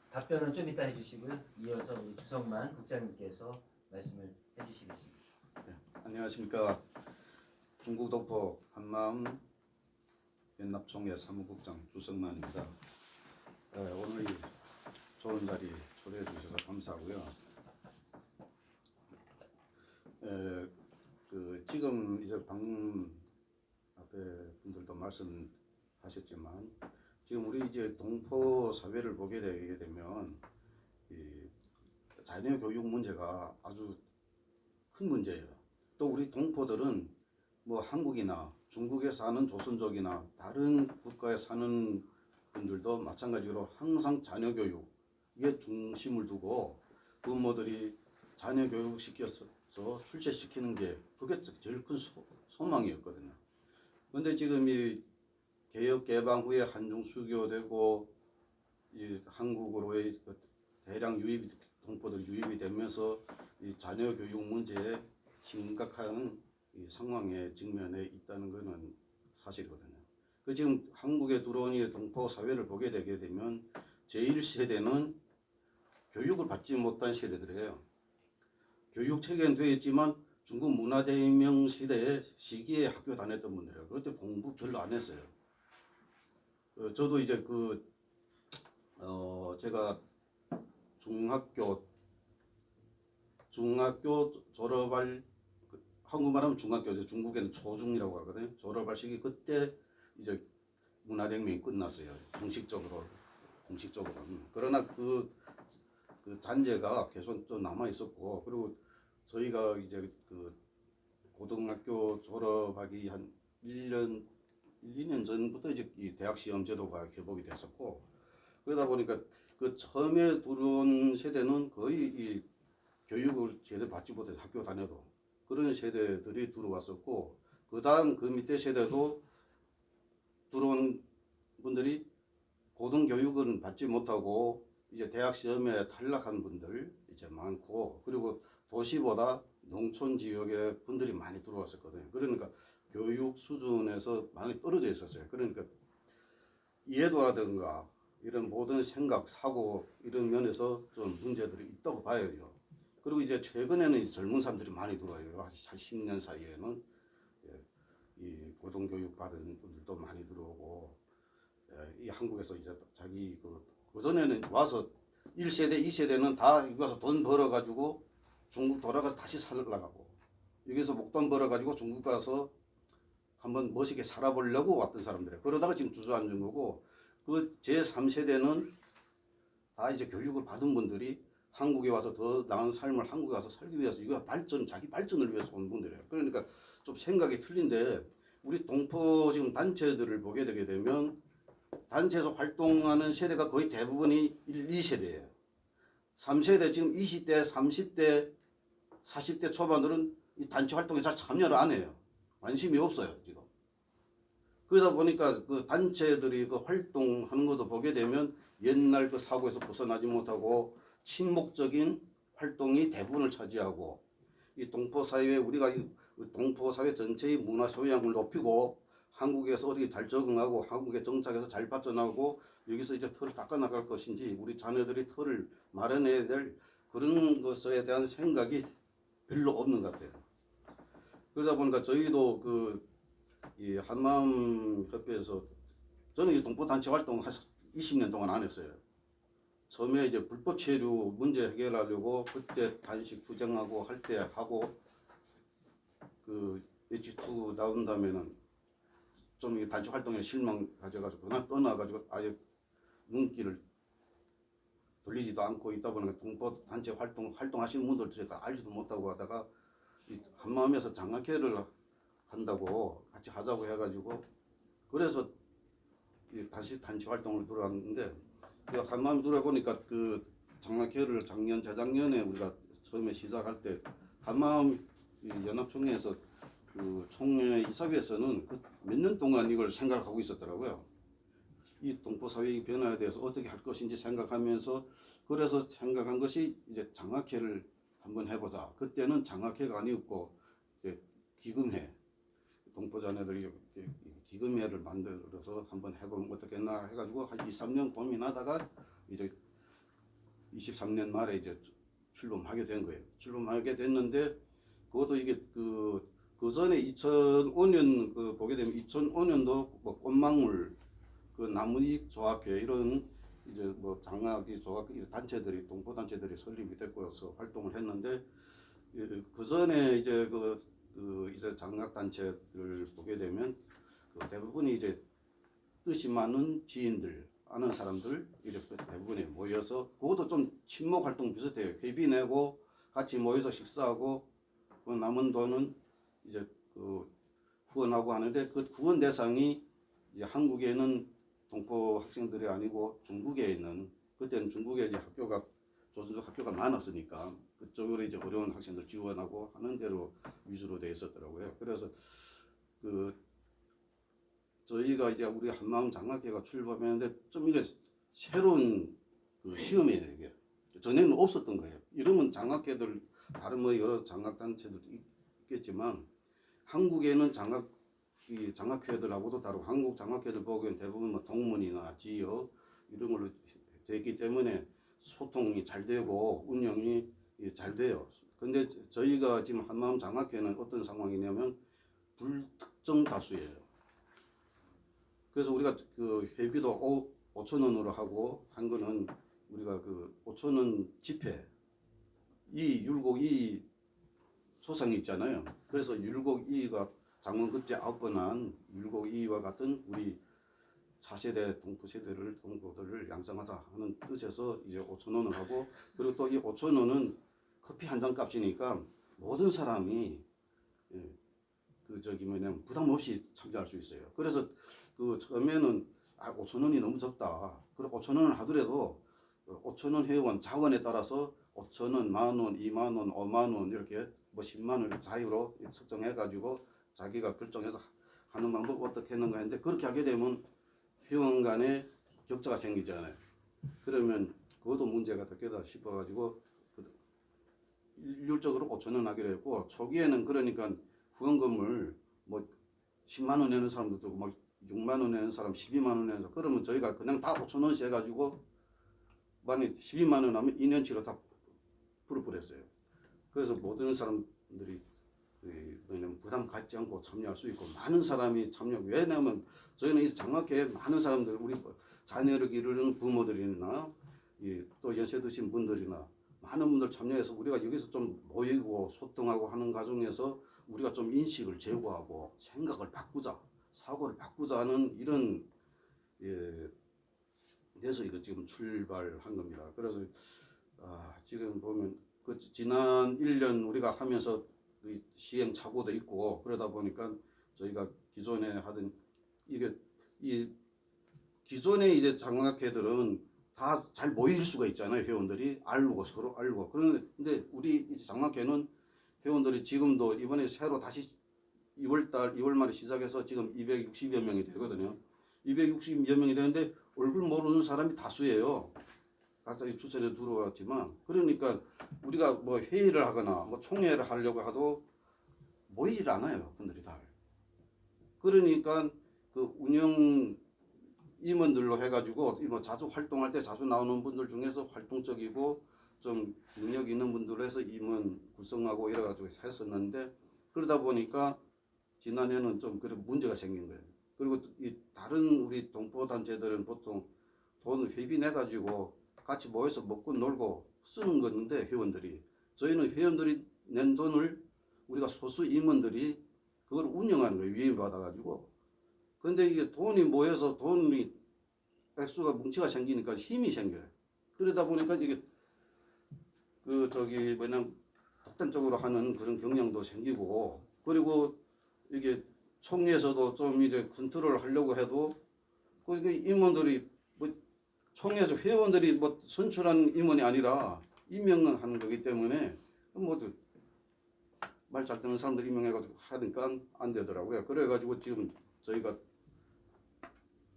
답변은 좀 이따 해주시고요. 이어서 우리 주성만 국장님께서 말씀을 해주시겠습니다. 안녕하십니까. 중국 동포 한마음 연납총회 사무국장 주성만입니다. 오늘 이 좋은 자리 초대해 주셔서 감사하고요. 지금 이제 방금 앞에 분들도 말씀하셨지만 지금 우리 이제 동포 사회를 보게 되게 되면 이 자녀 교육 문제가 아주 큰 문제예요. 또 우리 동포들은 뭐 한국이나 중국에 사는 조선족이나 다른 국가에 사는 분들도 마찬가지로 항상 자녀 교육에 중심을 두고 부모들이 자녀 교육 시켜서 출세시키는 게 그게 제일 큰 소망이었거든요. 그런데 지금 이 개혁 개방 후에 한중 수교되고 이 한국으로의 대량 유입 동포들 유입이 되면서 이 자녀 교육 문제에 심각한 이 상황에 직면해 있다는 것은 사실이거든요. 그 지금 한국에 들어온 이 동포 사회를 보게 되게 되면 제1세대는 교육을 받지 못한 세대들이에요. 교육 체계는 되어 있지만 중국 문화대혁명 시기에 학교 다녔던 분들이에요. 그때 공부 별로 안 했어요. 저도 이제 제가 중학교 졸업할 한국말하면 중학교죠. 중국에는 초중이라고 하거든요. 졸업할 시기 그때 이제 문화대혁명이 끝났어요. 공식적으로. 그러나 그 잔재가 계속 좀 남아 있었고, 그리고 저희가 이제 고등학교 졸업하기 한 2년 전부터 이제 이 대학 시험 제도가 개복이 됐었고, 그러다 보니까 그 처음에 들어온 세대는 거의 이 교육을 제대로 받지 못해서 학교 다녀도 그런 세대들이 들어왔었고, 그 다음 그 밑에 세대도 들어온 분들이 고등교육은 받지 못하고 이제 대학 시험에 탈락한 분들 이제 많고, 그리고 도시보다 농촌 지역의 분들이 많이 들어왔었거든요. 그러니까 교육 수준에서 많이 떨어져 있었어요. 그러니까 이해도라든가 이런 모든 생각, 사고 이런 면에서 좀 문제들이 있다고 봐요. 그리고 이제 최근에는 젊은 사람들이 많이 들어와요. 한 10년 사이에는 이 고등교육 받은 분들도 많이 들어오고, 이 한국에서 이제 자기 그전에는 와서 1세대, 2세대는 다 여기 와서 돈 벌어가지고 중국 돌아가서 다시 살려고, 여기서 목돈 벌어가지고 중국 가서 한번 멋있게 살아보려고 왔던 사람들이에요. 그러다가 지금 주저앉은 거고, 그 제3세대는 다 이제 교육을 받은 분들이 한국에 와서 더 나은 삶을 한국에 와서 살기 위해서 이거 자기 발전을 위해서 온 분들이에요. 그러니까 좀 생각이 틀린데, 우리 동포 지금 단체들을 보게 되게 되면 단체에서 활동하는 세대가 거의 대부분이 1, 2세대예요. 3세대 지금 20대, 30대, 40대 초반들은 이 단체 활동에 잘 참여를 안 해요. 관심이 없어요, 지금. 그러다 보니까 그 단체들이 그 활동하는 것도 보게 되면 옛날 그 사고에서 벗어나지 못하고 친목적인 활동이 대부분을 차지하고, 이 동포 사회에 우리가 이 동포 사회 전체의 문화 소양을 높이고 한국에서 어떻게 잘 적응하고 한국에 정착해서 잘 발전하고 여기서 이제 털을 닦아 나갈 것인지, 우리 자녀들이 털을 마련해야 될 그런 것에 대한 생각이 별로 없는 것 같아요. 그러다 보니까 저희도 이 한마음 협회에서 저는 이 동포 단체 활동 한 20년 동안 안 했어요. 처음에 이제 불법 체류 문제 해결하려고 그때 단식 투쟁하고 할 때 하고, 그 H2 나온 다음에는 좀 이 단체 활동에 실망 가져가지고 그날 떠나가지고 아예 눈길을 돌리지도 않고 있다 보니까 동포 단체 활동하시는 분들 제가 알지도 못하고 하다가 이 한마음에서 장학회를 한다고 같이 하자고 해가지고, 그래서 이 다시 단체 활동을 들어왔는데, 한마음 들어보니까 그 장학회를 재작년에 우리가 처음에 시작할 때 한마음 연합총회에서 그 총회 이사회에서는 몇 년 동안 이걸 생각하고 있었더라고요. 이 동포 사회의 변화에 대해서 어떻게 할 것인지 생각하면서, 그래서 생각한 것이 이제 장학회를 한번 해보자. 그때는 장학회가 아니었고 이제 기금회, 동포 자녀들이 기금회를 만들어서 한번 해보면 어떻겠나 해가지고 한 2, 3년 고민하다가 이제 23년 말에 이제 출범하게 된 거예요. 출범하게 됐는데 그것도 이게 그 전에 2005년 보게 되면 2005년도 뭐 꽃망울 그 나무익 조합회 이런 이제 뭐 장학이 조합 단체들이 동포 단체들이 설립이 됐고서 활동을 했는데 그 전에 이제 이제 장학 단체를 보게 되면 대부분이 이제 뜻이 맞는 지인들 아는 사람들 이렇게 대부분이 모여서 그것도 좀 친목 활동 비슷해요. 회비 내고 같이 모여서 식사하고 그 남은 돈은 이제 후원하고 하는데 그 후원 대상이 이제 한국에는 동포 학생들이 아니고 중국에 있는 그때는 중국에 이제 조선족 학교가 많았으니까 그쪽으로 이제 어려운 학생들 지원하고 하는 대로 위주로 돼 있었더라고요. 그래서 저희가 이제 우리 한마음 장학회가 출범했는데 좀 이게 새로운 시험이에요. 이게 전에는 없었던 거예요. 이러면 장학회들 다른 뭐 여러 장학 단체들도 있겠지만 한국에는 장학회들하고도 다르고 한국 장학회들 보기엔 대부분 뭐 동문이나 지역 이런 걸로 되기 때문에 소통이 잘 되고 운영이 잘 돼요. 근데 저희가 지금 한마음 장학회는 어떤 상황이냐면 불특정 다수예요. 그래서 우리가 회비도 5,000원으로 하고 한 거는 우리가 5,000원 지폐 이 율곡이 소상이 있잖아요. 그래서 율곡이가 장원급제 9번 한 율곡이와 같은 우리 차세대 동포들을 양성하자 하는 뜻에서 이제 5,000원을 하고 그리고 또 이 5,000원은 커피 한 잔 값이니까 모든 사람이 부담 없이 참여할 수 있어요. 그래서 처음에는 5,000원이 너무 적다. 그리고 5,000원을 하더라도 5,000원 회원 자원에 따라서 5,000원, 10,000원, 20,000원, 50,000원 이렇게 뭐 10만 원 자유로 측정해가지고 자기가 결정해서 하는 방법 어떻게 했는가 했는데 그렇게 하게 되면 회원 간에 격차가 생기잖아요. 그러면 그것도 문제가 되겠다 싶어가지고 일률적으로 5,000원 하기로 했고 초기에는 그러니까 후원금을 뭐 10만 원 내는 사람도 있고 막 6만 원 내는 사람, 12만 원 내는 사람 그러면 저희가 그냥 다 5,000원씩 해가지고 만약 12만 원 하면 2년치로 다 풀어버렸어요. 그래서 모든 사람들이 부담 갖지 않고 참여할 수 있고 많은 사람이 참여하고 왜냐하면 저희는 이 장학회에 많은 사람들 우리 자녀를 기르는 부모들이나 또 연세 드신 분들이나 많은 분들 참여해서 우리가 여기서 좀 모이고 소통하고 하는 과정에서 우리가 좀 인식을 제고하고 생각을 바꾸자 사고를 바꾸자는 이런 그래서 이거 지금 출발한 겁니다. 그래서 지금 보면 지난 1년 우리가 하면서 시행착오도 있고 그러다 보니까 저희가 기존에 하던 이 기존의 이제 장학회들은 다 잘 모일 수가 있잖아요. 회원들이 알고 서로 알고 그런데 우리 이제 장학회는 회원들이 지금도 이번에 새로 다시 2월 말에 시작해서 지금 260여 명이 되거든요. 260여 명이 되는데 얼굴 모르는 사람이 다수예요. 갑자기 추천에 들어왔지만 그러니까 우리가 뭐 회의를 하거나 뭐 총회를 하려고 해도 모이질 않아요. 분들이 다. 그러니까 운영 임원들로 해가지고 뭐 자주 활동할 때 자주 나오는 분들 중에서 활동적이고 좀 능력 있는 분들로 해서 임원 구성하고 이래가지고 했었는데 그러다 보니까 지난해는 좀 그런 문제가 생긴 거예요. 그리고 이 다른 우리 동포 단체들은 보통 돈을 회비 내가지고 같이 모여서 먹고 놀고 쓰는 건데 회원들이 저희는 회원들이 낸 돈을 우리가 소수 임원들이 그걸 운영하는 거예요. 위임받아가지고. 근데 이게 돈이 모여서 돈이 액수가 뭉치가 생기니까 힘이 생겨요. 그러다 보니까 이게 독단적으로 하는 그런 경향도 생기고 그리고 이게 총회에서도 좀 이제 컨트롤을 하려고 해도 그 임원들이 뭐 총회에서 회원들이 뭐 선출한 임원이 아니라 임명하는 거기 때문에 모두 말 잘 듣는 사람들 임명해가지고 하니까 안 되더라고요. 그래가지고 지금 저희가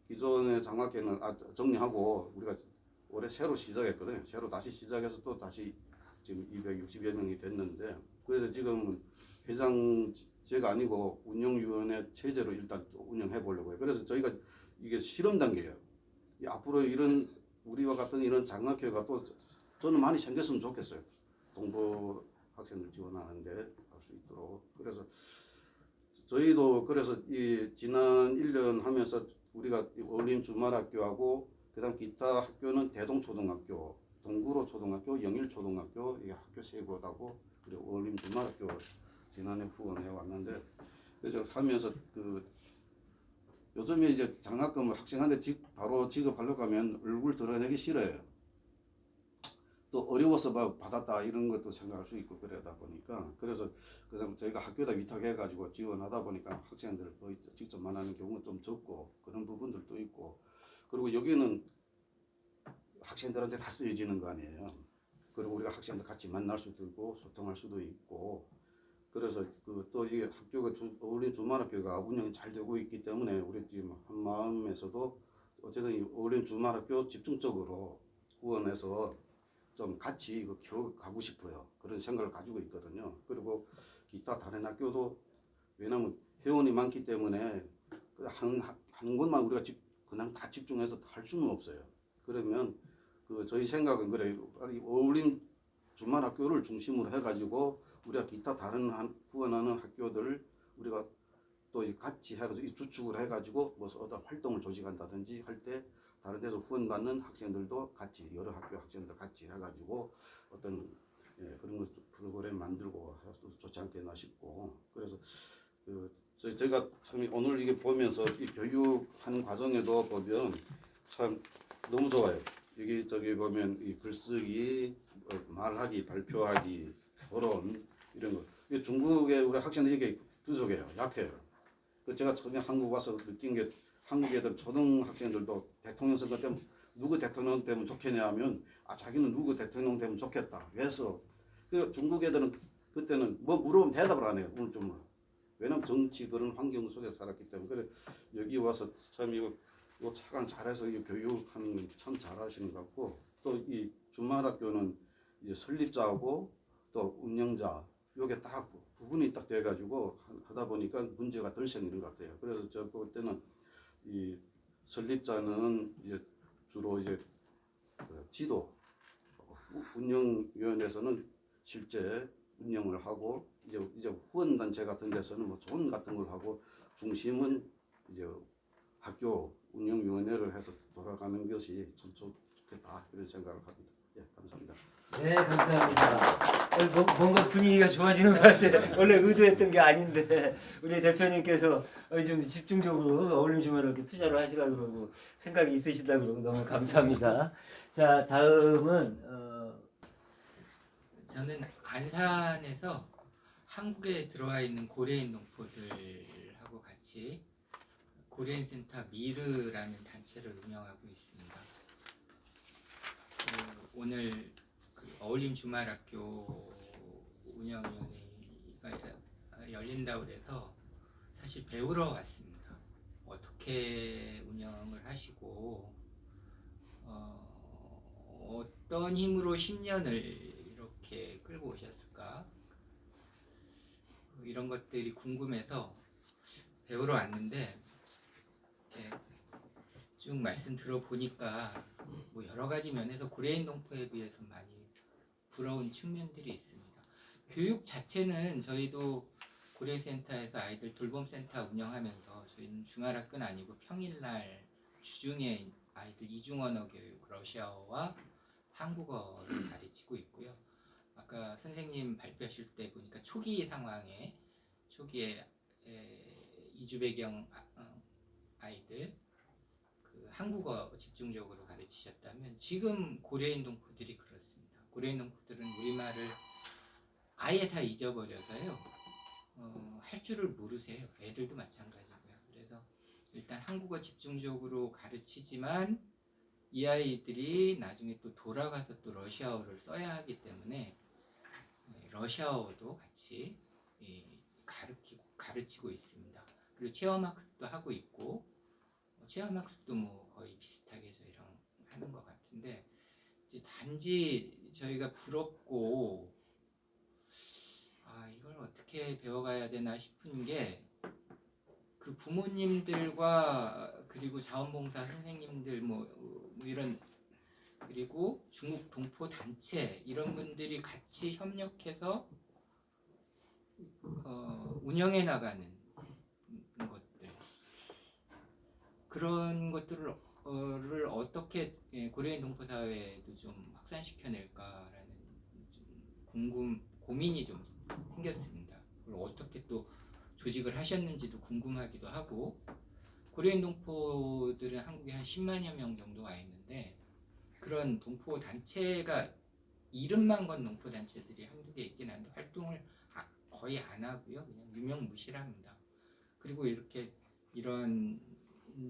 기존의 장학회는 정리하고 우리가 올해 새로 시작했거든요. 새로 다시 시작해서 또 다시 지금 260여 명이 됐는데 그래서 지금은 회장제가 아니고 운영위원회 체제로 일단 운영해 보려고 해요. 그래서 저희가 이게 실험 단계예요. 앞으로 이런 우리와 같은 이런 장학회가 또 저는 많이 생겼으면 좋겠어요. 동부 학생들 지원하는데 할 수 있도록. 그래서 저희도 그래서 이 지난 1년 하면서 우리가 어울림 주말학교하고 그다음 기타 학교는 대동초등학교, 동구로 초등학교, 영일초등학교 이 학교 세 곳하고 그리고 어울림 주말학교 지난해 후원해 왔는데 그래서 하면서 그 요즘에 이제 장학금 학생한테 바로 지급하려고 하면 얼굴 드러내기 싫어요. 또 어려워서 막 받았다 이런 것도 생각할 수 있고 그러다 보니까 그래서 그다음 저희가 학교에다 위탁해 가지고 지원하다 보니까 학생들 거의 직접 만나는 경우가 좀 적고 그런 부분들도 있고 그리고 여기는 학생들한테 다 쓰여지는 거 아니에요. 그리고 우리가 학생들 같이 만날 수도 있고 소통할 수도 있고 그래서 그 또 이게 학교가 어울림 주말학교가 운영이 잘 되고 있기 때문에 우리 지금 한 마음에서도 어쨌든 이 어울림 주말학교 집중적으로 후원해서 좀 같이 이거 겨우 가고 싶어요. 그런 생각을 가지고 있거든요. 그리고 기타 다른 학교도 왜냐하면 회원이 많기 때문에 한 곳만 우리가 그냥 다 집중해서 할 수는 없어요. 그러면 그 저희 생각은 그래요. 어울림 주말학교를 중심으로 해가지고 우리가 기타 다른 후원하는 학교들 우리가 또 같이 해가지고 주축을 해가지고 뭐 어떤 활동을 조직한다든지 할 때 다른 데서 후원받는 학생들도 같이 여러 학교 학생들 같이 해가지고 어떤 그런 것 프로그램 만들고 해도 좋지 않겠나 싶고 그래서 그 저희가 참 오늘 이게 보면서 이 교육하는 과정에도 보면 참 너무 좋아요. 여기 저기 보면 이 글쓰기, 말하기, 발표하기, 토론 이런 거. 이 중국에 우리 학생들이 이게 부족해요, 약해요. 그 제가 처음에 한국 와서 느낀 게 한국 애들 초등학생들도 대통령 선거 때문에 누구 대통령 되면 좋겠냐 하면 자기는 누구 대통령 되면 좋겠다. 그래서 그 중국 애들은 그때는 뭐 물어보면 대답을 안 해요. 오늘 좀 왜냐면 정치 그런 환경 속에서 살았기 때문에 그래 여기 와서 참 이거 차관 잘해서 이 교육하는 건 참 잘하시는 것 같고 또 이 주말학교는 이제 설립자하고 또 운영자 요게 딱 부분이 딱 돼가지고 하다 보니까 문제가 덜 생기는 것 같아요. 그래서 저 볼 때는 이 설립자는 이제 주로 이제 그 지도 운영위원회에서는 실제 운영을 하고 이제 후원 단체 같은 데서는 뭐 조언 같은 걸 하고 중심은 이제 학교 운영위원회를 해서 돌아가는 것이 참 좋겠다 이런 생각을 합니다. 예, 감사합니다. 네, 감사합니다. 뭔가 분위기가 좋아지는 것 같아요. 원래 의도했던 게 아닌데 우리 대표님께서 좀 집중적으로 어울림 주말을 이렇게 투자를 하시라 그러고 생각이 있으시다 그러고 너무 감사합니다. 자, 다음은 저는 안산에서 한국에 들어와 있는 고려인 농포들하고 같이 고려인 센터 미르라는 단체를 운영하고 있습니다. 오늘 어울림 주말학교 운영위원회가 열린다고 해서 사실 배우러 왔습니다. 어떻게 운영을 하시고 어떤 힘으로 10년을 이렇게 끌고 오셨을까 이런 것들이 궁금해서 배우러 왔는데 쭉 말씀 들어보니까 뭐 여러 가지 면에서 고려인 동포에 비해서 많이 부러운 측면들이 있습니다. 교육 자체는 저희도 고려센터에서 아이들 돌봄센터 운영하면서 저희는 주말학교는 아니고 평일날 주중에 아이들 이중언어 교육, 러시아어와 한국어를 가르치고 있고요. 아까 선생님 발표하실 때 보니까 초기에 이주 배경 아이들 한국어 집중적으로 가르치셨다면 지금 고려인 동포들이 그렇습니다. 고려인 동포들은 우리말을 아예 다 잊어버려서요. 할 줄을 모르세요. 애들도 마찬가지고요. 그래서 일단 한국어 집중적으로 가르치지만 이 아이들이 나중에 또 돌아가서 또 러시아어를 써야 하기 때문에 러시아어도 같이 가르치고 있습니다. 그리고 체험학습도 하고 있고 체험학습도 뭐 거의 비슷하게 저희랑 하는 것 같은데 이제 단지 저희가 부럽고 이걸 어떻게 배워가야 되나 싶은 게 그 부모님들과 그리고 자원봉사 선생님들 뭐 이런 그리고 중국 동포 단체 이런 분들이 같이 협력해서 운영해 나가는 것들, 그런 것들을 어떻게 고려인 동포 사회에도 좀 확산시켜낼까라는 좀 고민이 좀 생겼습니다. 그걸 어떻게 또 조직을 하셨는지도 궁금하기도 하고, 고려인 동포들은 한국에 한 10만여 명 정도 와 있는데, 그런 동포 단체가 이름만 건 동포 단체들이 한두 개 있긴 한데 활동을 거의 안 하고요. 그냥 유명무실합니다. 그리고 이런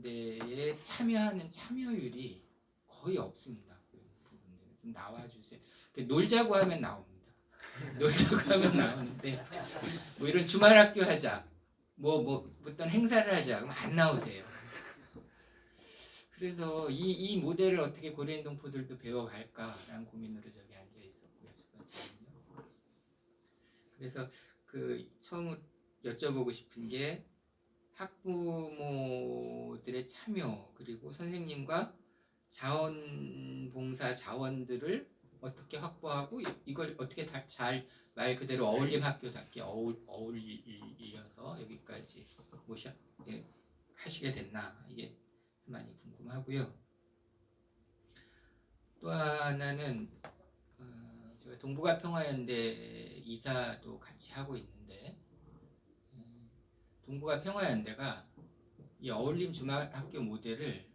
데에 참여하는 참여율이 거의 없습니다. 그 부분들은 좀 나와주세요. 놀자고 하면 나옵니다. 놀자고 하면 나오는데, 뭐 이런 주말 학교 하자, 뭐 어떤 행사를 하자, 그럼 안 나오세요. 그래서 이 모델을 어떻게 고려인 동포들도 배워갈까라는 고민으로 저기 앉아 있었고요. 첫 번째는요. 그래서 처음 여쭤보고 싶은 게, 학부모들의 참여, 그리고 선생님과 자원봉사 자원들을 어떻게 확보하고 이걸 어떻게 잘 말 그대로 어울림 학교답게 어울려서 여기까지 하시게 됐나, 이게 많이 궁금하고요. 또 하나는 제가 동북아 평화연대 이사도 같이 하고 있는데, 동북아 평화연대가 이 어울림 주말학교 모델을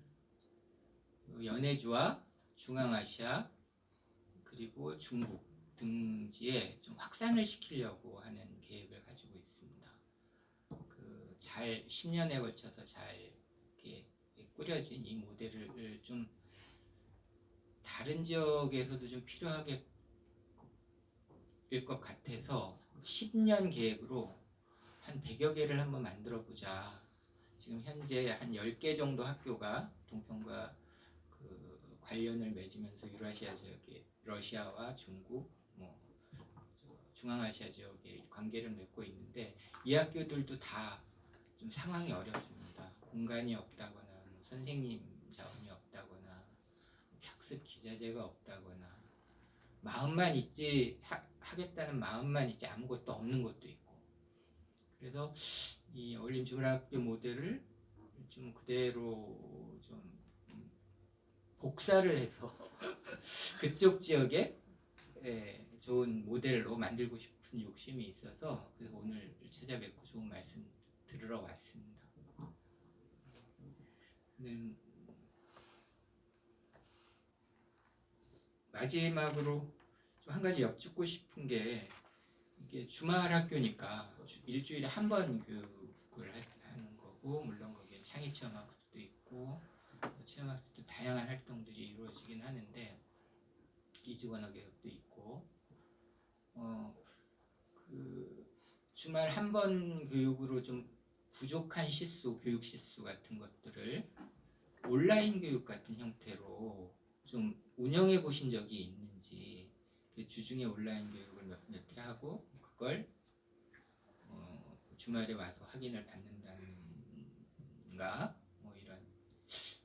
연해주와 중앙아시아 그리고 중국 등지에 좀 확산을 시키려고 하는 계획을 가지고 있습니다. 잘 10년에 걸쳐서 잘 이렇게 꾸려진 이 모델을 좀 다른 지역에서도 좀 필요하게 일 것 같아서 10년 계획으로 한 100여 개를 한번 만들어 보자. 지금 현재 한 10개 정도 학교가 동평과 관련을 맺으면서 유라시아 지역에 러시아와 중국, 중앙아시아 지역에 관계를 맺고 있는데, 이 학교들도 다 좀 상황이 어렵습니다. 공간이 없다거나, 선생님 자원이 없다거나, 학습 기자재가 없다거나, 마음만 있지 하겠다는 마음만 있지 아무것도 없는 것도 있고, 그래서 이 어울림 주말학교 모델을 좀 그대로 좀 복사를 해서 그쪽 지역에 좋은 모델로 만들고 싶은 욕심이 있어서, 그래서 오늘 찾아뵙고 좋은 말씀 들으러 왔습니다. 마지막으로 좀 한 가지 여쭙고 싶은 게, 이게 주말 학교니까 일주일에 한 번 교육을 하는 거고, 물론 거기에 창의 체험학습도 있고 체험학습도 다양한 활동들이 이루어지긴 하는데, 이주 언어 교육도 있고, 주말 한 번 교육으로 좀 부족한 교육 시수 같은 것들을 온라인 교육 같은 형태로 좀 운영해 보신 적이 있는지, 주중에 온라인 교육을 몇 회 하고 그걸 주말에 와서 확인을 받는다는가,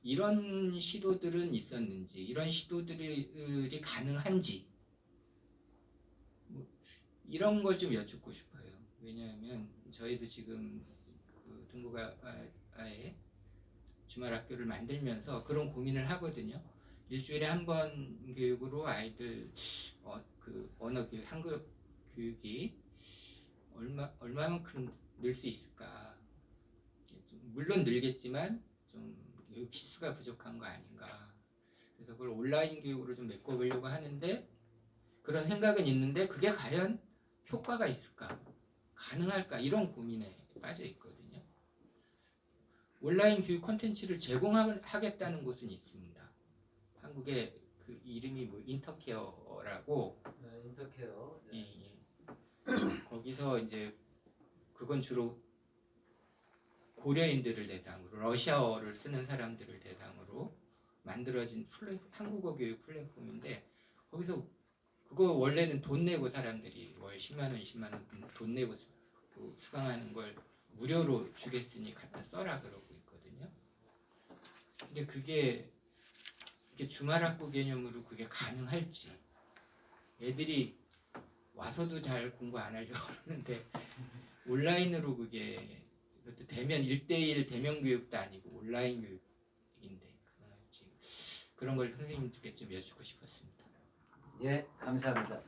이런 시도들은 있었는지, 이런 시도들이 가능한지, 이런 걸 좀 여쭙고 싶어요. 왜냐하면 저희도 지금 동북아에 주말 학교를 만들면서 그런 고민을 하거든요. 일주일에 한 번 교육으로 아이들 언어 교육, 한국 교육이 얼마만큼 늘 수 있을까? 물론 늘겠지만 좀 교육 시수가 부족한 거 아닌가? 그래서 그걸 온라인 교육으로 좀 메꿔보려고 하는데, 그런 생각은 있는데 그게 과연 효과가 있을까? 가능할까? 이런 고민에 빠져 있거든요. 온라인 교육 콘텐츠를 제공하겠다는 곳은 있습니다. 한국에 그 이름이 인터케어라고. 인터케어. 예. 거기서 이제 그건 주로 고려인들을 대상으로, 러시아어를 쓰는 사람들을 대상으로 만들어진 한국어 교육 플랫폼인데, 거기서 그거 원래는 돈 내고 사람들이 월 10만 원, 20만 원 돈 내고 수강하는 걸 무료로 주겠으니 갖다 써라 그러고 있거든요. 근데 그게 이렇게 주말학교 개념으로 그게 가능할지, 애들이 와서도 잘 공부 안 하려고 하는데 온라인으로 그게, 그것도 대면 1대1 대면 교육도 아니고 온라인 교육인데 그런 걸 선생님들께 좀 여쭙고 싶었습니다. 예, 감사합니다.